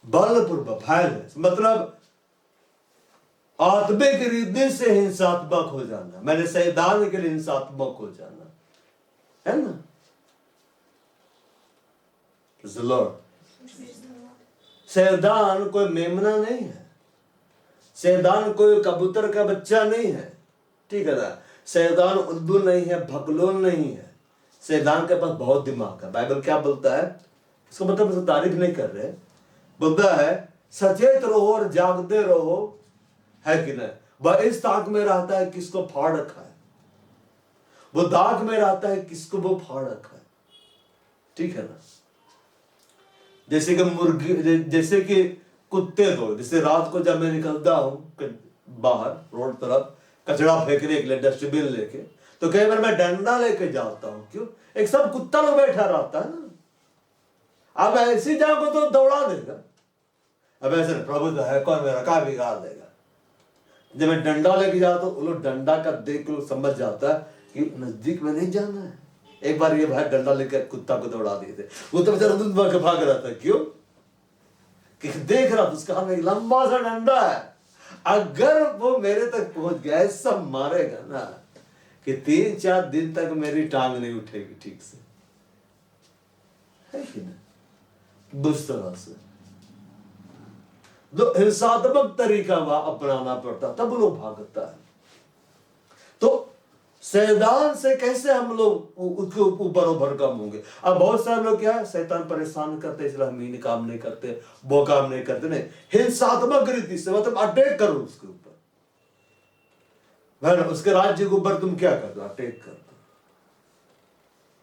बलपूर्वक भाले मतलब आत्मिक रीति से हिंसात्मक हो जाना, मैंने सैतान के लिए हिंसात्मक हो जाना, है ना। सैतान कोई मेमना नहीं है, सैतान कोई कबूतर का बच्चा नहीं है, ठीक है ना। सैतान उल्लू नहीं है, भगलोन नहीं है। सैतान के पास बहुत दिमाग है। बाइबल क्या बोलता है? इसको मतलब तारीफ नहीं कर रहे, बोलता है सचेत रहो और जागते रहो, है कि नहीं। वह इस ताक में रहता है किसको फाड़ रखा है, वो दाग में रहता है किसको वो फाड़ रखा है, ठीक है ना। जैसे कि मुर्गी, जैसे कि कुत्ते दो, जैसे रात को जब मैं निकलता हूं बाहर रोड तरफ कचरा फेंकने के लिए डस्टबिन लेके, तो कई बार मैं डंडा लेके जाता हूं। क्यों? एक सब कुत्ता लोग बैठा रहता है ना। अब ऐसी जाओगे तो दौड़ा देगा। अब ऐसे प्रभु तो है, कौन मेरा का बिगाड़ देगा। जब मैं डंडा लेके जाता हूं, वो लोग डंडा का देख के समझ जाता है कि नजदीक में नहीं जाना है। एक बार ये भाई डंडा लेकर कुत्ता को दौड़ा दिए थे, वो तो बेचारा दूध भाग रहा था। क्यों? कि देख रहा था उसका हाथ में लंबा सा डंडा है, अगर वो मेरे तक पहुंच गया ऐसा मारेगा ना कि 3-4 दिन तक मेरी टांग नहीं उठेगी ठीक से, है कि नहीं? उस तरह से जो हिंसात्मक तरीका वह अपनाना पड़ता, तब लोग भागता है। तो शैतान से कैसे हम लोग उसके ऊपर ओवरकम होंगे? अब बहुत सारे लोग क्या है, शैतान परेशान करते इसलिए हम ये काम नहीं करते, वो काम नहीं करते। नहीं, हिंसात्मक रीति से मतलब अटैक करो उसके ऊपर, भाई उसके राज्य के ऊपर तुम क्या कर दो, अटैक कर दो।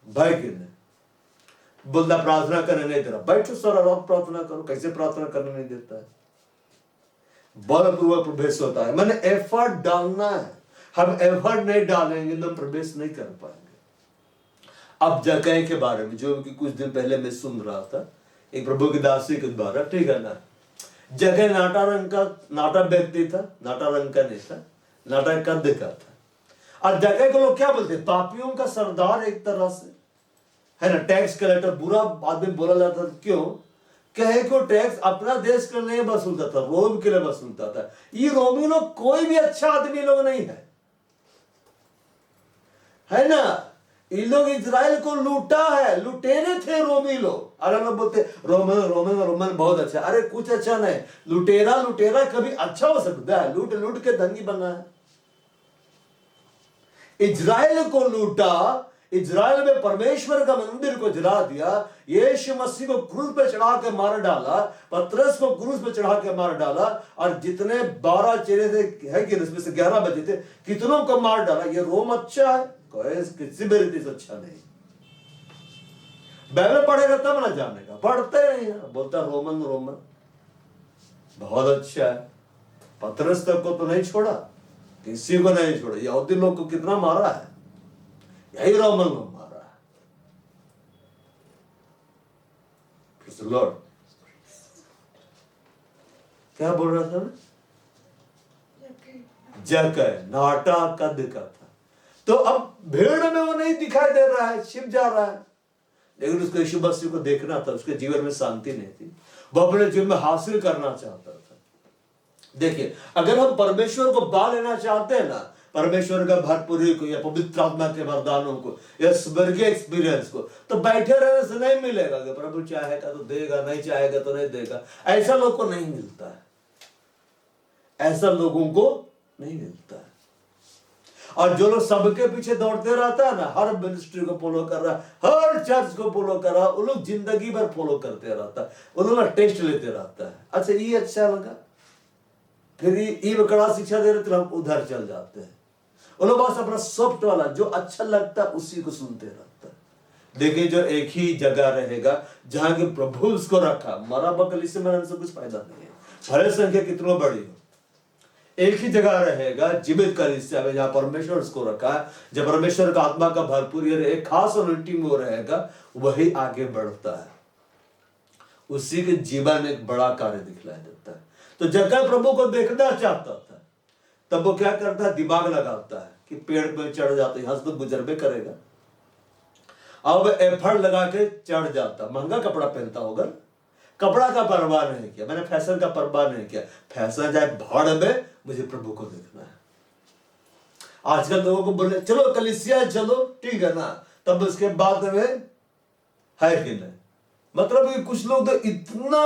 भाई कि नहीं बोलता प्रार्थना करने नहीं दे रहा, बैठो सारा रात प्रार्थना करो। कैसे प्रार्थना करने नहीं देता है? बलपूर्वक प्रवेश होता है, मैंने एफर्ट डालना है। हम एफर्ट नहीं डालेंगे तो हम प्रवेश नहीं कर पाएंगे। अब जगह के बारे में जो कि कुछ दिन पहले मैं सुन रहा था एक प्रभु की दासी के द्वारा, ठीक है ना, जगह नाटा रंग का, नाटा व्यक्ति था, नाटा रंग का नहीं था, नाटा कद का था। और जगह को लोग क्या बोलते, पापियों का सरदार एक तरह से, है ना, टैक्स कलेक्टर, बुरा आदमी बोला जाता था। क्यों? कहे को टैक्स अपना देश के लिए वसूलता था, रोम के लिए वसूलता था। ये रोमी लोग कोई भी अच्छा आदमी लोग नहीं है ना। ये लोग इजराइल को लूटा है, लुटेरे थे रोमी लोग। अरे लोग बोलते रोमन रोमन रोमन बहुत अच्छा, अरे कुछ अच्छा नहीं। लुटेरा लुटेरा कभी अच्छा हो सकता है? लूट लूट के धनी बना है। इजराइल को लूटा, इजराइल में परमेश्वर का मंदिर को जला दिया, यीशु मसीह को क्रूस पे चढ़ा के मार डाला, पतरस को क्रूस पे चढ़ा के मार डाला, और जितने 12 चेले थे, है कि उसमें से 11 बचे थे, कितनों को मार डाला। ये रोम अच्छा है? किसी भी रीति से अच्छा नहीं। बाइबल पढ़ेगा तब ना जानेगा, पढ़ते नहीं है, बोलता रोमन रोमन बहुत अच्छा है। पतरस तक को तो नहीं छोड़ा, किसी को नहीं छोड़ा। यहूदी लोग को कितना मारा है, यही रोमन लोग मारा है। लॉर्ड क्या बोल रहा था? जगह नाटा कद का था। तो अब भीड़ में वो नहीं दिखाई दे रहा है, छिप जा रहा है। लेकिन उसको यीशु मसीह को देखना था, उसके जीवन में शांति नहीं थी, वो अपने जीवन में हासिल करना चाहता था। देखिए, अगर हम परमेश्वर को पा लेना चाहते हैं ना, परमेश्वर का भरपूरी को या पवित्र आत्मा के वरदानों को या स्वर्गीय एक्सपीरियंस को, तो बैठे रहने से नहीं मिलेगा कि प्रभु चाहेगा तो देगा, नहीं चाहेगा तो नहीं देगा। ऐसा लोगों को नहीं मिलता है, ऐसा लोगों को नहीं मिलता है। और जो लोग सबके पीछे दौड़ते रहता है ना, हर मिनिस्ट्री को फॉलो कर रहा है, हर चर्च को फॉलो कर रहा है, उन लोग जिंदगी भर फॉलो करते रहता है, उन लोग टेस्ट लेते रहता है। अच्छा ये अच्छा लगा, फिर ये कड़ा शिक्षा दे रहे तो हम उधर चल जाते हैं। उन लोग बस अपना सॉफ्ट वाला जो अच्छा लगता है उसी को सुनते रहता है। देखिए, जो एक ही जगह रहेगा जहां के प्रभु उसको रखा, मरा बकली से मरने से कुछ फायदा नहीं है, भले संख्या कितनों बड़ी हो, एक ही जगह रहेगा जीवित कलीसिया में जहां परमेश्वर उसको रखा है, जब परमेश्वर का आत्मा का भरपूर एक खास अनोइंटिंग में वो रहेगा, वही आगे बढ़ता है, उसी के जीवन में एक बड़ा कार्य दिखलाई देता है। तो जगह प्रभु को देखना चाहता था, तब वो क्या करता है, दिमाग लगाता है कि पेड़ पे चढ़ जाते, यहां से तो गुजर भी करेगा। अब एफर्ट लगा के चढ़ जाता, महंगा कपड़ा पहनता होगा, कपड़ा का परवाह नहीं किया, मैंने फैशन का परवाह नहीं किया, फैशन जाए भाड़ में, मुझे प्रभु को देखना है। आजकल लोगों को बोले चलो कलीसिया चलो, ठीक है ना, तब उसके बाद में है कि नहीं, मतलब कि कुछ लोग तो इतना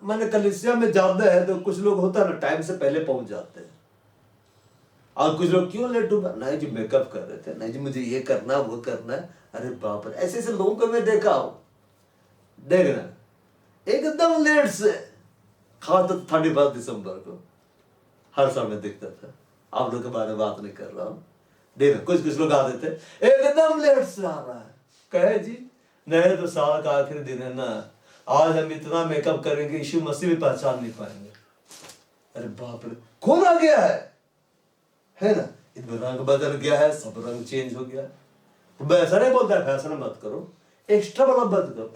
मैंने कलीसिया में ज्यादा है, तो कुछ लोग होता है ना टाइम से पहले पहुंच जाते हैं, और कुछ लोग क्यों लेट हुआ, नहीं जी मेकअप कर रहे थे, नहीं जी मुझे ये करना वो करना है। अरे बाप रे, ऐसे ऐसे लोगों को मैं देखा हूं, देखना एकदम लेट से, खास 31 दिसंबर को हर साल में दिखता था। आप लोग के बारे में बात नहीं कर रहा हूँ, देखना कुछ कुछ लोग आते थे एकदम लेट से आ रहा है, कहे जी नहीं तो साल का आखिरी दिन है ना, आज हम इतना मेकअप करेंगे यीशु मसीह भी पहचान नहीं पाएंगे। अरे बाप रे, कौन आ गया है ना, इधर रंग बदल गया है, सब रंग चेंज हो गया। तो ऐसा नहीं बोलता है फैशन मत करो, एक्स्ट्रा वाला बंद करो,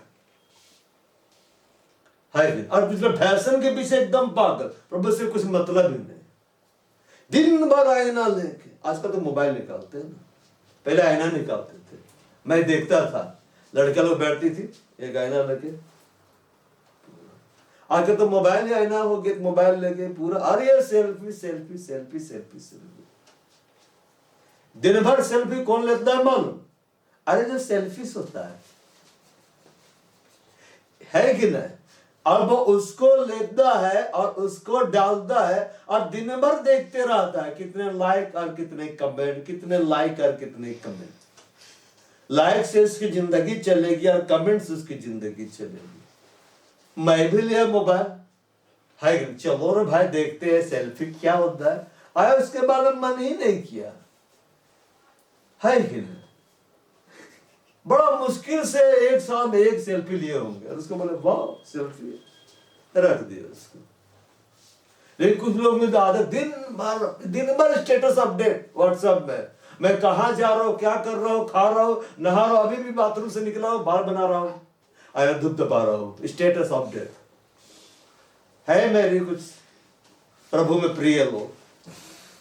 है। और पिछले फैशन के पीछे एकदम पागल, प्रभु से कुछ मतलब ही नहीं, दिन भर आईना लेके, आजकल तो मोबाइल निकालते हैं ना, पहले आईना निकालते थे। मैं देखता था लड़कियां लोग बैठती थी एक आईना लेके, आगे तो मोबाइल ही आईना हो गया, मोबाइल लेके पूरा अरे selfie selfie selfie selfie selfie. दिन भर सेल्फी कौन लेता है मालूम? अरे जो सेल्फी होता है कि नहीं? और वो उसको लेता है और उसको डालता है और दिन भर देखते रहता है कितने लाइक और कितने कमेंट, कितने लाइक और कितने कमेंट। लाइक से उसकी जिंदगी चलेगी और कमेंट से उसकी जिंदगी चलेगी। मैं भी लिया मोबाइल है, चलो रे भाई देखते हैं सेल्फी क्या होता है। आया उसके बाद मन ही नहीं किया है कि नहीं? बड़ा मुश्किल से एक साथ में एक सेल्फी लिए होंगे और उसको बोले वाह सेल्फी, रख दिया उसको। लेकिन कुछ लोग में तो आदत दिन भर स्टेटस अपडेट व्हाट्सएप में, मैं कहां जा रहा हूं, क्या कर रहा हूं, खा रहा हूं, नहा रहा हूं, अभी भी बाथरूम से निकला हूं, बाल बना रहा हूं, आया दूध दबा रहा हूं, स्टेटस अपडेट है। मेरी कुछ प्रभु में प्रिय लोग,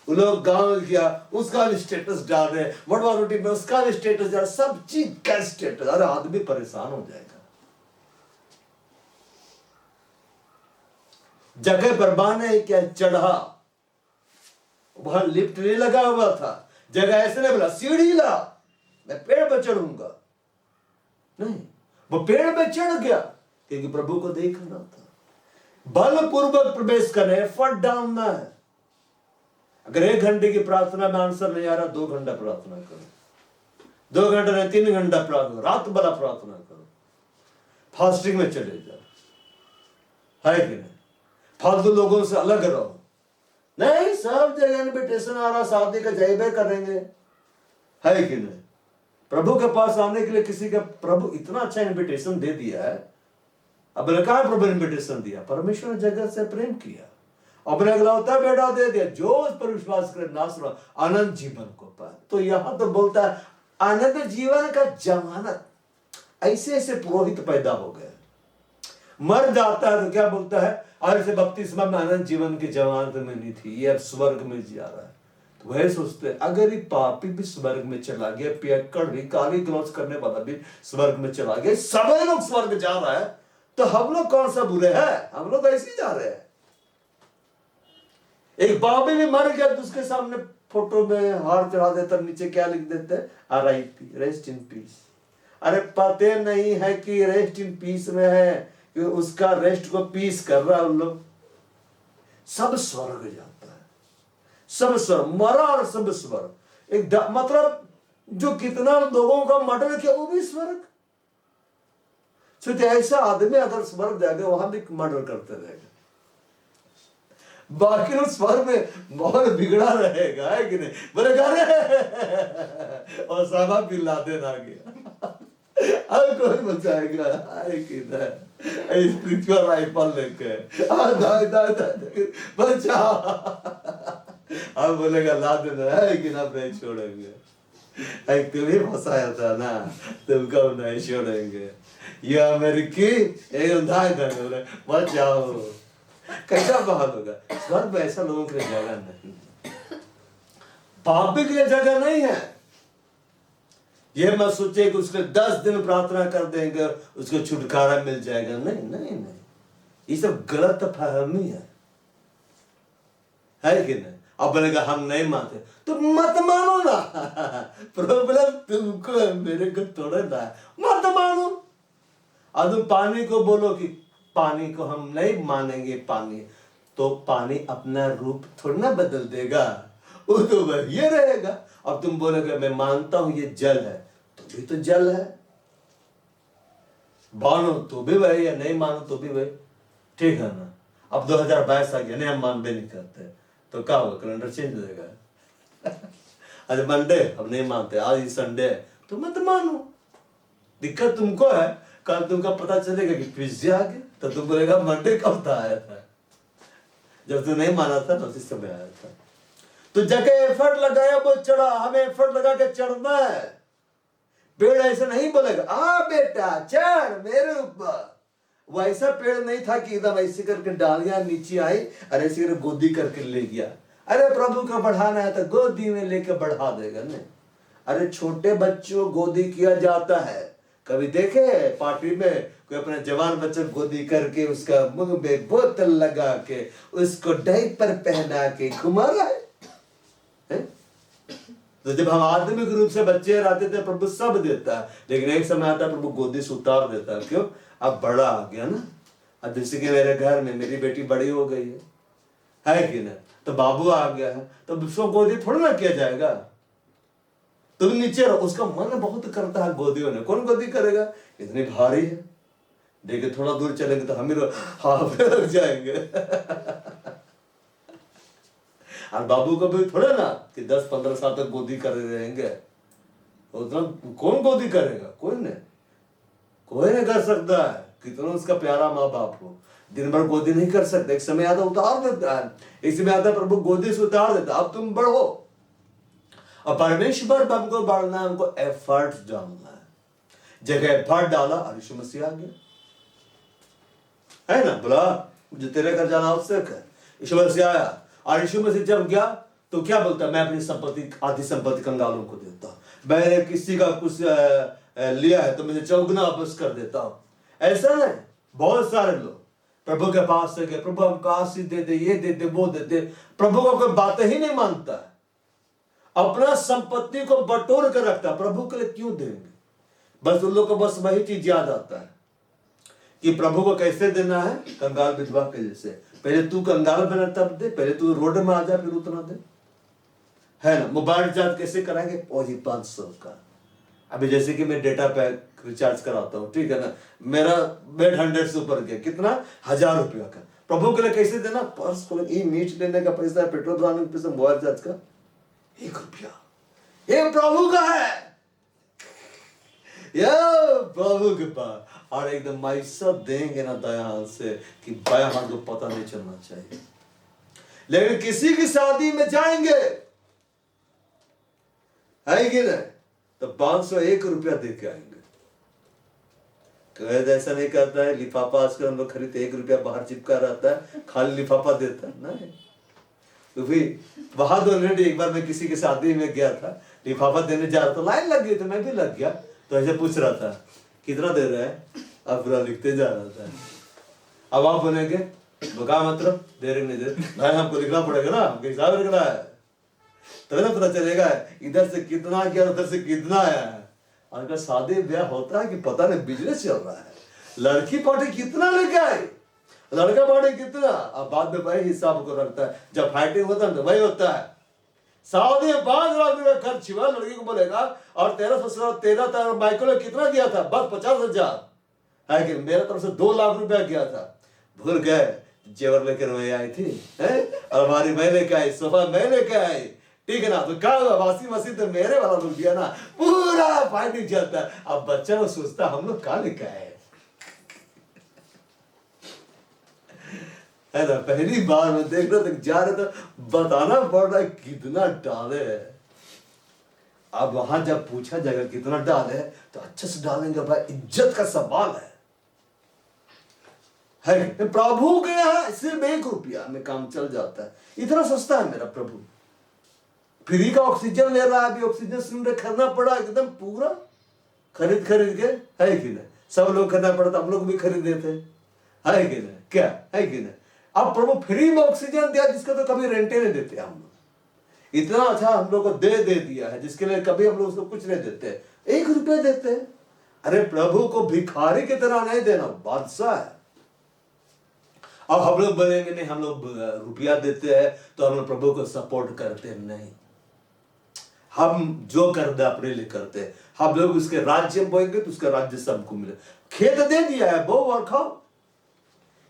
वो लोग गांव गया उसका भी स्टेटस डाल रहे, वडवा रोटी में उसका भी स्टेटस डाल, सब चीज का स्टेटस। अरे आदमी परेशान हो जाएगा। जगह पर बाने क्या चढ़ा, वहां लिफ्ट नहीं लगा हुआ था, जगह ऐसे नहीं बोला सीढ़ी ला मैं पेड़ पर चढ़ूंगा, नहीं वो पेड़ पे चढ़ गया क्योंकि प्रभु को देखना था। बलपूर्वक प्रवेश करना, एफर्ट डालना है। अगर 1 घंटे की प्रार्थना में आंसर नहीं आ रहा, 2 घंटा प्रार्थना करो, 2 घंटे नहीं 3 घंटा प्रार्थना, रात भर प्रार्थना करो, फास्टिंग में चले जाओ, है कि नहीं? फालतू लोगों से अलग रहो। नहीं सब जगह इन्विटेशन आ रहा, शादी का जयबे करेंगे, है कि नहीं? प्रभु के पास आने के लिए किसी का प्रभु इतना अच्छा इन्विटेशन दे दिया है। अब कहा प्रभु इन्विटेशन दिया, परमेश्वर ने जगत से प्रेम किया, अपने अगलौता बेटा दे दिया, जो उस पर विश्वास करे नाश न अनंत जीवन को पाए। तो यहां तो बोलता है अनंत जीवन का जमानत। ऐसे ऐसे पुरोहित पैदा हो गए, मर जाता है तो क्या बोलता है, और इसे बपतिस्मा में अनंत जीवन की जमानत में नहीं थी, ये अब स्वर्ग में जा रहा है। तो वह सोचते हैं अगर ये पापी भी स्वर्ग में चला गया, पियक्कड़ भी, काली ग्लौज करने वाला भी स्वर्ग में चला गया, सभी लोग स्वर्ग जा रहा है, तो हम लोग कौन सा बुरे हैं? हम लोग ऐसे ही जा रहे हैं। एक पापी भी मर गया तो उसके सामने फोटो में हार चढ़ा देता, नीचे क्या लिख देते हैं, RIP, रेस्ट इन पीस। अरे पते नहीं है कि रेस्ट इन पीस में है कि उसका रेस्ट को पीस कर रहा है। उन लोग सब स्वर्ग जाता है, सब स्वर्ग, मरा और सब स्वर्ग। एक मतलब जो कितना लोगों का मर्डर किया वो भी स्वर्ग। सोचिए ऐसा आदमी अगर स्वर्ग जाएगा, वहां भी मर्डर करते रहेगा, बाकी लोग स्वर्ग में बहुत बिगड़ा रहेगा, है कि नहीं? बोलेगा अरे और सामा पिला देना गया, अब कौन बचाएगा, है कि नहीं? स्पिरिचुअल राइफल लेके बचा, अब बोलेगा ला देना, है कि ना, नहीं छोड़ेंगे। तुम्हें फंसाया था ना, तुमको नहीं छोड़ेंगे। ये अमेरिकी बोले बचाओ, कैसा बहाल होगा? स्वर्ग में ऐसा लोगों के लिए जगह नहीं, पापी के लिए जगह नहीं है। ये मत सोचे कि उसके 10 दिन प्रार्थना कर देंगे उसको छुटकारा मिल जाएगा, नहीं नहीं नहीं, ये सब गलत फहमी है कि नहीं? अब बोलेगा हम नहीं मानते, तो मत मानो ना, प्रॉब्लम तुमको है, मेरे को थोड़ा ना, मत मानो। अब तुम पानी को बोलो कि पानी को हम नहीं मानेंगे, पानी तो पानी अपना रूप थोड़ा ना बदल देगा, वो तो वही रहेगा। अब तुम बोलोगे मैं मानता हूं ये जल है, तो भी तो जल है, मानो तो भी वही है, नहीं मानो तो भी वही, ठीक है ना? अब 2022 आ गया, नहीं हम मानते नहीं करते, तो क्या होगा? कैलेंडर चेंज हो जाएगा। आज मंडे अब नहीं मानते, आज संडे तो मत मानो, दिक्कत तुमको है। कल तुमको पता चलेगा कि पिज्जे आ गया, तो तुम बोलेगा मंडे कब था, आया था, जब तू नहीं माना था तो उसी समय आया था। तो जगह एफर्ट लगाया वो चढ़ा, हमें एफर्ट लगा के चढ़ना है। पेड़ ऐसे नहीं बोलेगा आ बेटा चढ़ मेरे ऊपर, वो ऐसा पेड़ नहीं था कि एकदम ऐसे करके डालियां नीचे आई और ऐसे करके गोदी करके ले गया। अरे प्रभु का बढ़ाना है तो गोदी में लेके बढ़ा देगा नहीं। अरे छोटे बच्चों गोदी किया जाता है कभी देखे पार्टी में कोई अपने जवान बच्चे गोदी करके उसका मुंह में बोतल लगा के उसको डायपर पहना के घुमा रहा है? तो जब हम आदमिक रूप से बच्चे रहते थे प्रभु सब देता है, लेकिन एक समय आता है प्रभु गोदी से उतार देता है। क्यों? अब बड़ा आ गया ना। अब जैसे कि मेरे घर में मेरी बेटी बड़ी हो गई है कि ना, तो बाबू आ गया है, तो उसको गोदी थोड़ा ना किया जाएगा। तुम नीचे रहो, उसका मन बहुत करता है गोदी होने, कौन गोदी करेगा, इतनी भारी है। देखिए थोड़ा दूर चलेंगे तो हम ही हाथ पे लग जाएंगे। और बाबू को भी थोड़े ना कि 10-15 साल तक गोदी कर रहेंगे, उतना कौन गोदी करेगा? कोई नहीं कर सकता है, कितना उसका प्यारा माँ बाप हो, दिन भर गोदी नहीं कर सकते। एक समय आता उतार देता है, एक समय आता प्रभु गोदी से उतार देता, अब तुम बढ़ो। और परमेश्वर हमको बढ़ना है, हमको एफर्ट डालना है। जगह एफर्ट डाला और यीशु मसीह आ गया, है ना, बोला जो तेरे घर जाना आवश्यक है। यीशु मसीह आया, और यीशु मसीह जब गया तो क्या बोलता, मैं अपनी संपत्ति आधी संपत्ति कंगालों को देता हूं, मैंने किसी का कुछ लिया है तो मुझे चौगुना वापस कर देता हूं। ऐसा है, बहुत सारे लोग प्रभु के पास से गए, प्रभु हमको आशीष दे दे, ये दे दे, वो दे दे, प्रभु को कोई बात ही नहीं मानता है, अपना संपत्ति को बटोर कर रखता है। प्रभु के लिए क्यों देंगे? बस उन लोग को बस वही चीज याद आता है कि प्रभु को कैसे देना है, कंगाल विधवा के जैसे। पहले तू कंगाल बना तब दे, पहले तू रोड में आ जा फिर उतना दे, है ना। मोबाइल रिचार्ज कैसे कराएंगे? 500 का। अभी जैसे कि मैं डेटा पैक रिचार्ज कराता हूँ, ठीक है ना, मेरा बेड 100 से ऊपर के कितना, 1000 रुपया का। प्रभु के लिए कैसे देना? पर्स खोले, ये मीट लेने का पैसा, पेट्रोल भराने का पैसा, मोबाइल रिचार्ज का 1 रुपया, ये प्रभु का है, या प्रभु के पास। और एकदम ऐसा देंगे ना दया से कि बाया हाथ को पता नहीं चलना चाहिए। लेकिन किसी की शादी में जाएंगे, है कि नहीं, तो 501 रुपया दे के आएंगे। कहे ऐसा नहीं करता है, लिफाफा आजकल हम लोग खरीदते 1 रुपया बाहर चिपका रहता है, खाली लिफाफा देता है नहीं। तो फिर वहां तो ऑलरेडी एक बार मैं किसी की शादी में गया था, लिफाफा देने जा रहा था, लाइन लग गई तो मैं भी लग गया। तो ऐसे पूछ रहा था कितना दे रहा है, अब पूरा लिखते जा रहा था। अब आप बोलेंगे क्या मतलब दे रहे नहीं दे भाई, हमको लिखना पड़ेगा ना, हमको हिसाब रखना है, तब ना पता चलेगा इधर से कितना गया, उधर से कितना आया है। अगर शादी ब्याह होता है कि पता नहीं बिजनेस चल रहा है, लड़की पार्टी कितना लेके आए, लड़का पार्टी कितना, अब बाद में भाई हिसाब को रखता है। जब फाइटिंग होता है तो वही होता है, शादी में 5 लाख रुपया खर्च हुआ, लड़की को बोलेगा और तेरा माइको ने कितना दिया था, बस 50,000 है कि मेरा तरफ से 2 लाख रुपया गया था। भूल गए जेवर लेकर मैं आई थी, अलमारी मैं लेके आई, सोफा मैं लेके आई, ठीक है ना। तो क्या हुआ, वासी मसीह तो मेरे वाला रुक गया ना, पूरा फाइटिंग चलता है। अब बच्चा लोग सोचता हम लोग कहाँ लेके आए, है ना। पहली बार में देख रहे थे जा रहे तो बताना पड़ रहा है कितना डाले है। अब वहां जब पूछा जाएगा कितना डाले तो अच्छे से डालेंगे भाई, इज्जत का सवाल है। प्रभु के यहाँ सिर्फ 1 रुपया में काम चल जाता है, इतना सस्ता है मेरा प्रभु। फ्री का ऑक्सीजन ले रहा है, अभी ऑक्सीजन सिलेंडर खरीदना पड़ा एकदम पूरा खरीद के, है कि नहीं, सब लोग खरीदना पड़ता, हम लोग भी खरीद देते, है कि नहीं, क्या है कि नहीं। अब प्रभु फ्री में ऑक्सीजन दिया जिसका तो कभी रेंटे नहीं देते हम लोग, इतना अच्छा हम लोग को दे दिया है जिसके लिए कभी हम लोग उसको कुछ नहीं देते, 1 रुपया देते हैं। अरे प्रभु को भिखारी की तरह नहीं देना, बादशाह है। अब हम लोग बोलेंगे नहीं हम लोग रुपया देते हैं तो हम लोग प्रभु को सपोर्ट करते नहीं, हम जो करते अपने लिए करते। हम लोग उसके राज्य में बोएंगे तो उसका राज्य सबको मिले। खेत दे दिया है, बो और खाओ,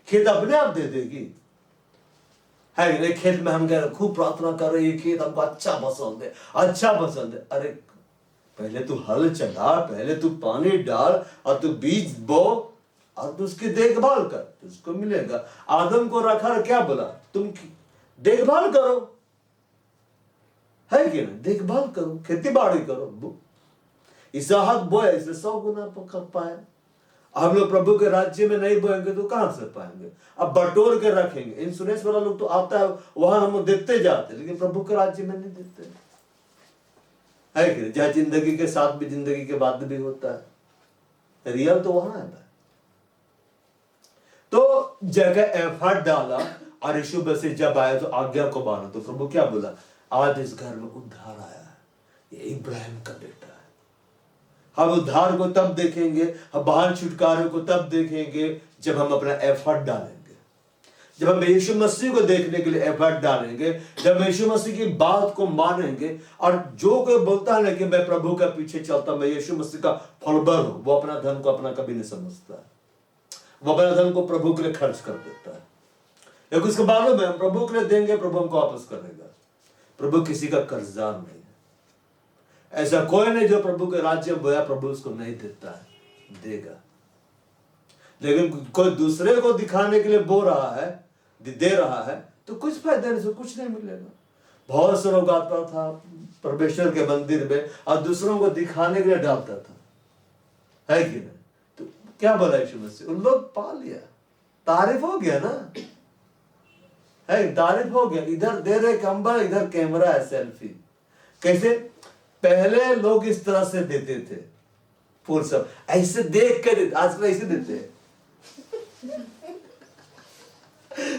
खेत अपने आप दे देगी, है। खेत में हम खूब प्रार्थना कर रहे हैं, खेत हमको अच्छा पसंद है, अच्छा पसंद है। अरे पहले तू हल चला, पहले तू पानी डाल और तू बीज बो और तू उसकी देखभाल कर तो उसको मिलेगा। आदम को रखा क्या बोला, तुम देखभाल करो, है कि नहीं, देखभाल करो, खेती बाड़ी करो। इसहाक बोया इसलिए 100 गुना कर पाया। हम लोग प्रभु के राज्य में नहीं बोएंगे तो कहां से पाएंगे। अब बटोर के रखेंगे, इंश्योरेंस वाला लोग तो आता है वहां हम देते जाते, लेकिन प्रभु के राज्य में नहीं देते, है कि नहीं। चाहे जिंदगी के साथ भी जिंदगी के बाद भी होता है, रियल तो वहां है। तो जगह एफर्ट डाला और यीशु मसीह जब आया तो आज्ञा को माना, तो प्रभु क्या बोला, आज इस घर में उद्धार आया है, ये इब्राहिम का बेटा है। हम उद्धार को तब देखेंगे, हम बाहर छुटकारे को तब देखेंगे जब हम अपना एफर्ट डालेंगे, जब हम यीशु मसीह को देखने के लिए एफर्ट डालेंगे, जब यीशु मसीह की बात को मानेंगे। और जो कोई बोलता है ना कि मैं प्रभु का पीछे चलता, मैं यीशु मसीह का फॉलोवर हूं, वो अपना धन को अपना कभी नहीं समझता, वो अपना धन को प्रभु के लिए खर्च कर देता है। एक उसको मालूम है, हम प्रभु के लिए देंगे, प्रभु हमको वापस करेगा। प्रभु किसी का कर्जदार नहीं है। ऐसा कोई नहीं जो प्रभु के राज्य में बोया प्रभु उसको नहीं देता है, देगा। लेकिन कोई दूसरे को दिखाने के लिए बो रहा है, दे रहा है, तो कुछ फायदा नहीं, कुछ नहीं मिलेगा। बहुत से लोग आता था परमेश्वर के मंदिर में और दूसरों को दिखाने के लिए डालता था, है कि नहीं? तो क्या बोला यीशु मसीह, उन लोग पा लिया, तारीफ हो गया ना, है तारीफ हो गया। इधर दे रहे कंबल, इधर कैमरा है, सेल्फी। कैसे पहले लोग इस तरह से देते थे, फूल सब ऐसे देख कर देते, आजकल ऐसे देते हैं।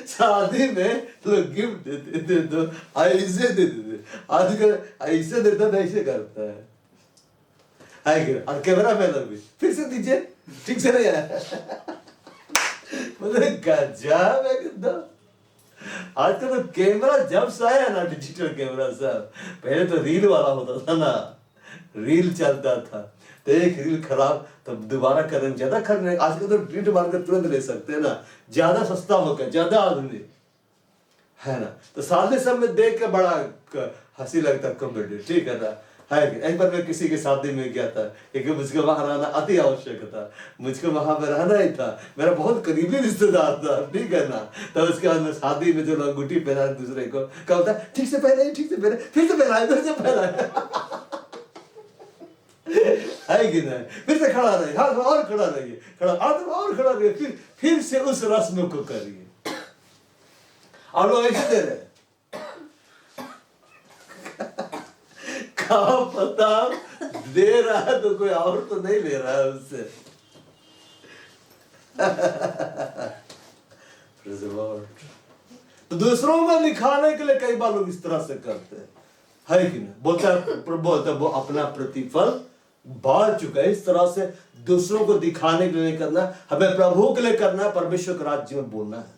शादी में लोग गिफ्ट देते थे तो ऐसे देते थे, आजकल ऐसे देता था, ऐसे करता है। और कैमरा मैन भी फिर से दीजिए, ठीक से नहीं आया। मतलब गजब एकदम। आजकल तो कैमरा जब से आया ना, डिजिटल कैमरा सब, पहले तो रील वाला होता था ना, रील चलता था, तो एक रील खराब तब दोबारा करने ज्यादा खरीदने, आजकल तो प्रिंट मारकर तुरंत ले सकते हैं ना, ज्यादा सस्ता होकर, ज्यादा आधुनिक है ना। तो शादी सब में देख के बड़ा हंसी लगता, कॉमेडी, ठीक है ना, है। एक बार मैं किसी की शादी में गया था, क्योंकि मुझको वहां रहना अति आवश्यक था, मुझको वहां में रहना ही था, मेरा बहुत करीबी रिश्तेदार था, ठीक है ना। तो उसके बाद में शादी में जो लोग अंगूठी पहना दूसरे को, क्या होता है, ठीक से पहने, ठीक से पहने, फिर से पहनाए, फिर से पहनाए, है कि नहीं। फिर से खड़ा रहिए, हाथ और खड़ा रहिए, खड़ा हाथ और खड़ा रहिए, फिर से उस रस्म को करिए। और लोग ऐसे दे रहे, क्या पता दे रहा है तो कोई और तो नहीं ले रहा है उससे। तो दूसरों को दिखाने के लिए कई बार लोग इस तरह से करते हैं, है कि नहीं। बोलता है वो अपना प्रतिफल बाल चुका है। इस तरह से दूसरों को दिखाने के लिए नहीं करना, हमें प्रभु के लिए करना है, परमेश्वर के राज्य में बोलना है।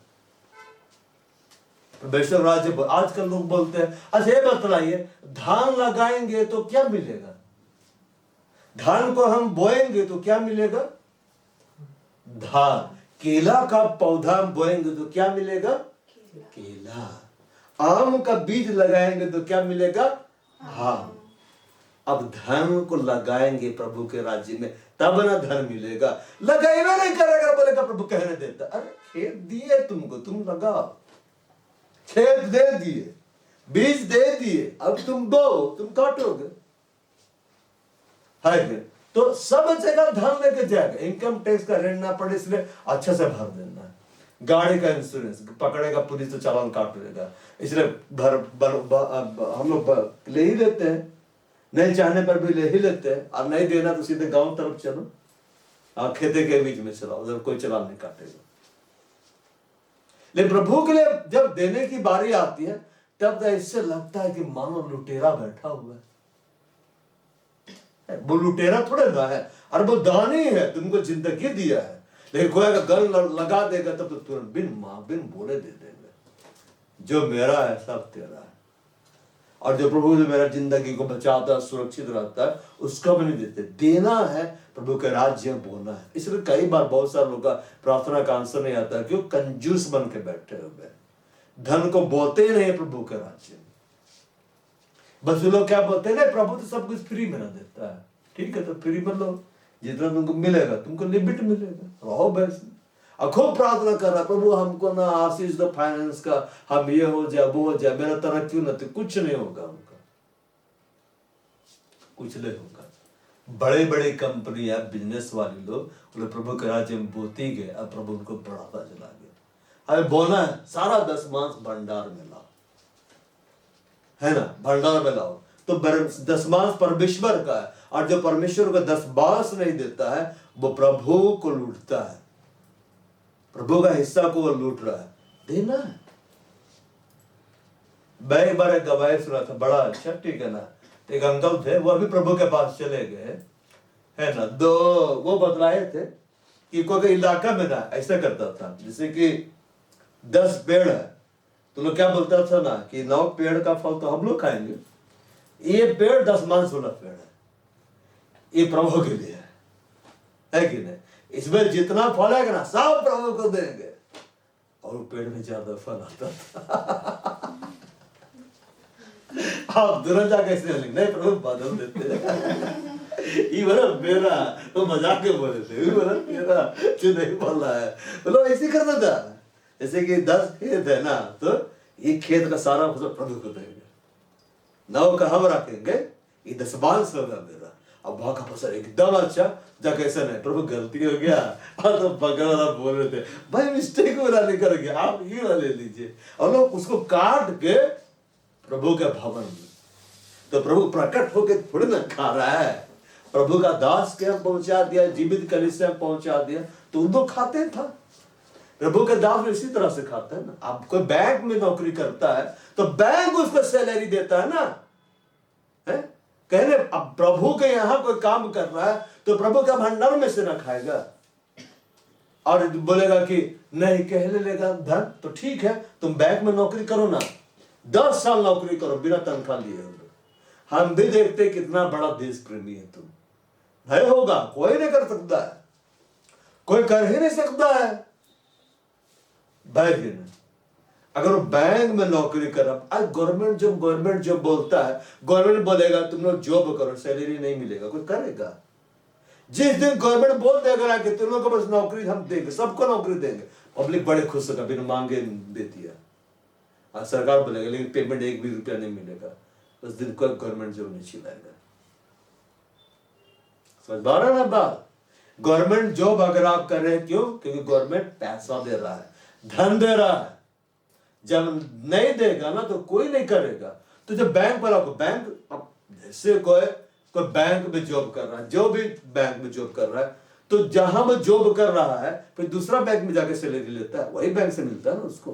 परमेश्वर राज्य, आजकल लोग बोलते हैं, अच्छा ये बतलाइए, धान लगाएंगे तो क्या मिलेगा, धान को हम बोएंगे तो क्या मिलेगा, धान। केला का पौधा हम बोएंगे तो क्या मिलेगा, केला। आम का बीज लगाएंगे तो क्या मिलेगा, आम। अब धन को लगाएंगे प्रभु के राज्य में, तब ना धन मिलेगा। लगाएगा नहीं करेगा, बोलेगा प्रभु कहने देता, अरे खेत दिए तुमको, तुम लगाओ, खेत दे दिए, बीज दे दिए, अब तुम बो, तुम काटोगे, है। तो सब जगह धन लेके जाएगा, इनकम टैक्स का ऋण ना पड़े इसलिए अच्छा से भर देना है। गाड़ी का इंश्योरेंस पकड़ेगा पुलिस तो चालान काट लेगा, इसलिए हम लोग ले ही लेते हैं, नहीं चाहने पर भी ले ही लेते हैं। और नहीं देना तो सीधे गांव तरफ चलो, खेते के बीच में चलाओ, उधर कोई चालान नहीं काटेगा। लेकिन प्रभु के लिए जब देने की बारी आती है, तब तो इससे लगता है कि मानो लुटेरा बैठा हुआ है। वो लुटेरा थोड़े ना है, और वो दानी है, तुमको जिंदगी दिया है। लेकिन कोई अगर गन लगा देगा तब तो तुरंत बिन बोले दे देंगे, जो मेरा है सब तेरा है। और जो प्रभु जो मेरा जिंदगी को बचाता है, सुरक्षित रहता है, उसका भी नहीं देते। देना है, प्रभु के राज्य में बोलना है। इसलिए कई बार बहुत सारे लोग का प्रार्थना का आंसर नहीं आता है, क्यों, कंजूस बन के बैठे हुए, धन को बोलते ही नहीं प्रभु के राज्य में। बस लोग क्या बोलते हैं, नहीं प्रभु तो सब कुछ फ्री में ना देता है, ठीक है तो फ्री में लो, जितना तुमको मिलेगा तुमको लिमिट मिलेगा, रहो बस। और खूब प्रार्थना कर रहा, प्रभु हमको ना आशीष दो फाइनेंस का, हम ये हो जाए वो हो जाए, मेरा तरह क्यों ना, तो कुछ नहीं होगा उनका, कुछ नहीं होगा। बड़े बड़े कंपनियां, बिजनेस वाले लोग प्रभु के राज्य में बोती गए, अब प्रभु उनको बढ़ावा चला गया। हमें बोलना है, सारा 10 मांस भंडार में लाओ, है ना, भंडार में लाओ। तो दशमांश परमेश्वर का है, और जो परमेश्वर को दशमांश नहीं देता है वो प्रभु को लूटता है, प्रभु का हिस्सा को वो लूट रहा है। देना है। मैं एक बार एक गवाही सुना था, बड़ा अच्छा, ठीक है ना। एक अंकल थे, वो अभी प्रभु के पास चले गए, है ना। दो वो बतलाए थे कि कोई इलाका में ना ऐसा करता था, जैसे कि 10 पेड़ है, तो लोग क्या बोलता था ना कि 9 पेड़ का फल तो हम लोग खाएंगे, ये पेड़ 10 मांस वाला पेड़ है, ये प्रभु के लिए है कि नहीं। इसमें जितना फल है ना सब प्रभु को देंगे, और पेड़ में ज्यादा फल आता था। आप तुरंत जाके ऐसे नहीं, प्रभु बदल देते ये बोला मेरा, वो मजाक के बोले थे, ये बोला मेरा जो नहीं बोल रहा है, बोलो ऐसे करता था। जैसे कि 10 खेत है ना, तो ये खेत का सारा फसल प्रभु को देंगे, 9 का हम रखेंगे, ये दशमांश होगा मेरा। अब वहां का फसल एकदम अच्छा, जाके ऐसा नहीं, प्रभु गलती हो गया, और तो पकड़ा बोल रहे थे, भाई मिस्टेक वाला नहीं करेंगे, आप ये वाला ले लीजिए, और लोग उसको काट के प्रभु के भवन में, तो प्रभु प्रकट होकर थोड़ी ना खा रहा है, प्रभु का दास के हम पहुंचा दिया, जीवित कलीसिया में पहुंचा दिया, तो उनको खाते था। प्रभु के दास इसी तरह से खाता है ना। आप कोई बैंक में नौकरी करता है तो बैंक उसको सैलरी देता है ना, है कहने। अब प्रभु के यहां कोई काम कर रहा है तो प्रभु का भंडार में से ना खाएगा, और बोलेगा कि नहीं कह लेगा धन, तो ठीक है तुम बैंक में नौकरी करो ना, 10 साल नौकरी करो बिना तनख्वाह लिए। हम भी देखते कितना बड़ा देश प्रेमी है तुम, नहीं होगा, कोई नहीं कर सकता है, कोई कर ही नहीं सकता है। बैंक, अगर वो बैंक में नौकरी कर, आज गवर्नमेंट जॉब बोलता है, गवर्नमेंट बोलेगा तुम लोग जॉब करो, सैलरी नहीं मिलेगा, कोई करेगा? जिस दिन गवर्नमेंट बोल देगा ना कि तुम लोग को बस नौकरी हम देंगे, सबको नौकरी देंगे, पब्लिक बड़े खुश होगा, बिना मांगे देती है। आज सरकार बोलेगा लेकिन पेमेंट 1 भी रुपया नहीं मिलेगा, उस दिन कोई गवर्नमेंट जॉब नहीं चिल्लाएगा। समझ पा रहे ना बात? गवर्नमेंट जॉब अगर आप कर रहे हैं, क्यों? क्योंकि गवर्नमेंट पैसा दे रहा है, धन दे रहा है। जब नहीं देगा ना तो कोई नहीं करेगा। तो जब बैंक वाला को, बैंक जैसे कोई बैंक में जॉब कर रहा है, जो भी बैंक में जॉब कर रहा है, तो जहां वो जॉब कर रहा है फिर दूसरा बैंक में जाके सैलरी लेता है, वही बैंक से मिलता है ना उसको।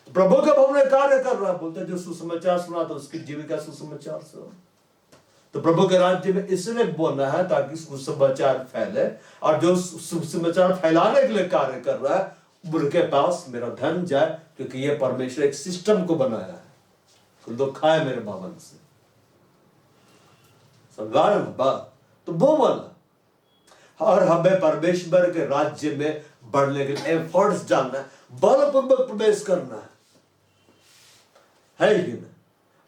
तो प्रभु का भवन में कार्य कर रहा है, बोलते जो सुसमाचार सुना तो उसकी जीविका सुसमाचार से हो। तो प्रभु के राज्य में इसलिए बोलना है ताकि सुसमाचार फैले, और जो सुसमाचार फैलाने के लिए कार्य कर रहा है उनके पास मेरा धन जाए, क्योंकि ये परमेश्वर एक सिस्टम को बनाया है, कुल तो खाए मेरे भवन से। समझा बात? तो वो वाला, और हमें परमेश्वर के राज्य में बढ़ने के लिए एफर्ट्स डालना है, बलपूर्वक प्रवेश करना है कि नहीं?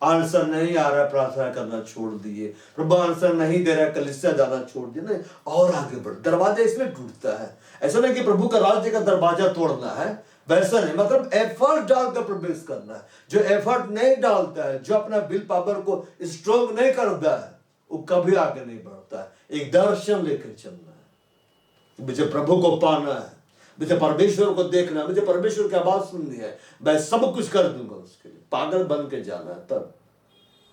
आंसर नहीं आ रहा, प्रार्थना करना छोड़ दिए, प्रभु आंसर नहीं दे रहा, कलीसिया जाना छोड़ दिए, नहीं, और आगे बढ़। दरवाजा इसलिए टूटता है, ऐसा नहीं कि प्रभु का राज्य का दरवाजा तोड़ना है, वैसा नहीं, मतलब एफर्ट डालकर प्रवेश करना है। जो एफर्ट नहीं डालता है, जो अपना विल पावर को स्ट्रॉन्ग नहीं करता है, वो कभी आगे नहीं बढ़ता है। एक दर्शन लेकर चलना है, मुझे प्रभु को पाना है, मुझे परमेश्वर को देखना है, मुझे परमेश्वर की आवाज सुननी है, मैं सब कुछ कर दूंगा उसके लिए। पागल बन के जाना है, तब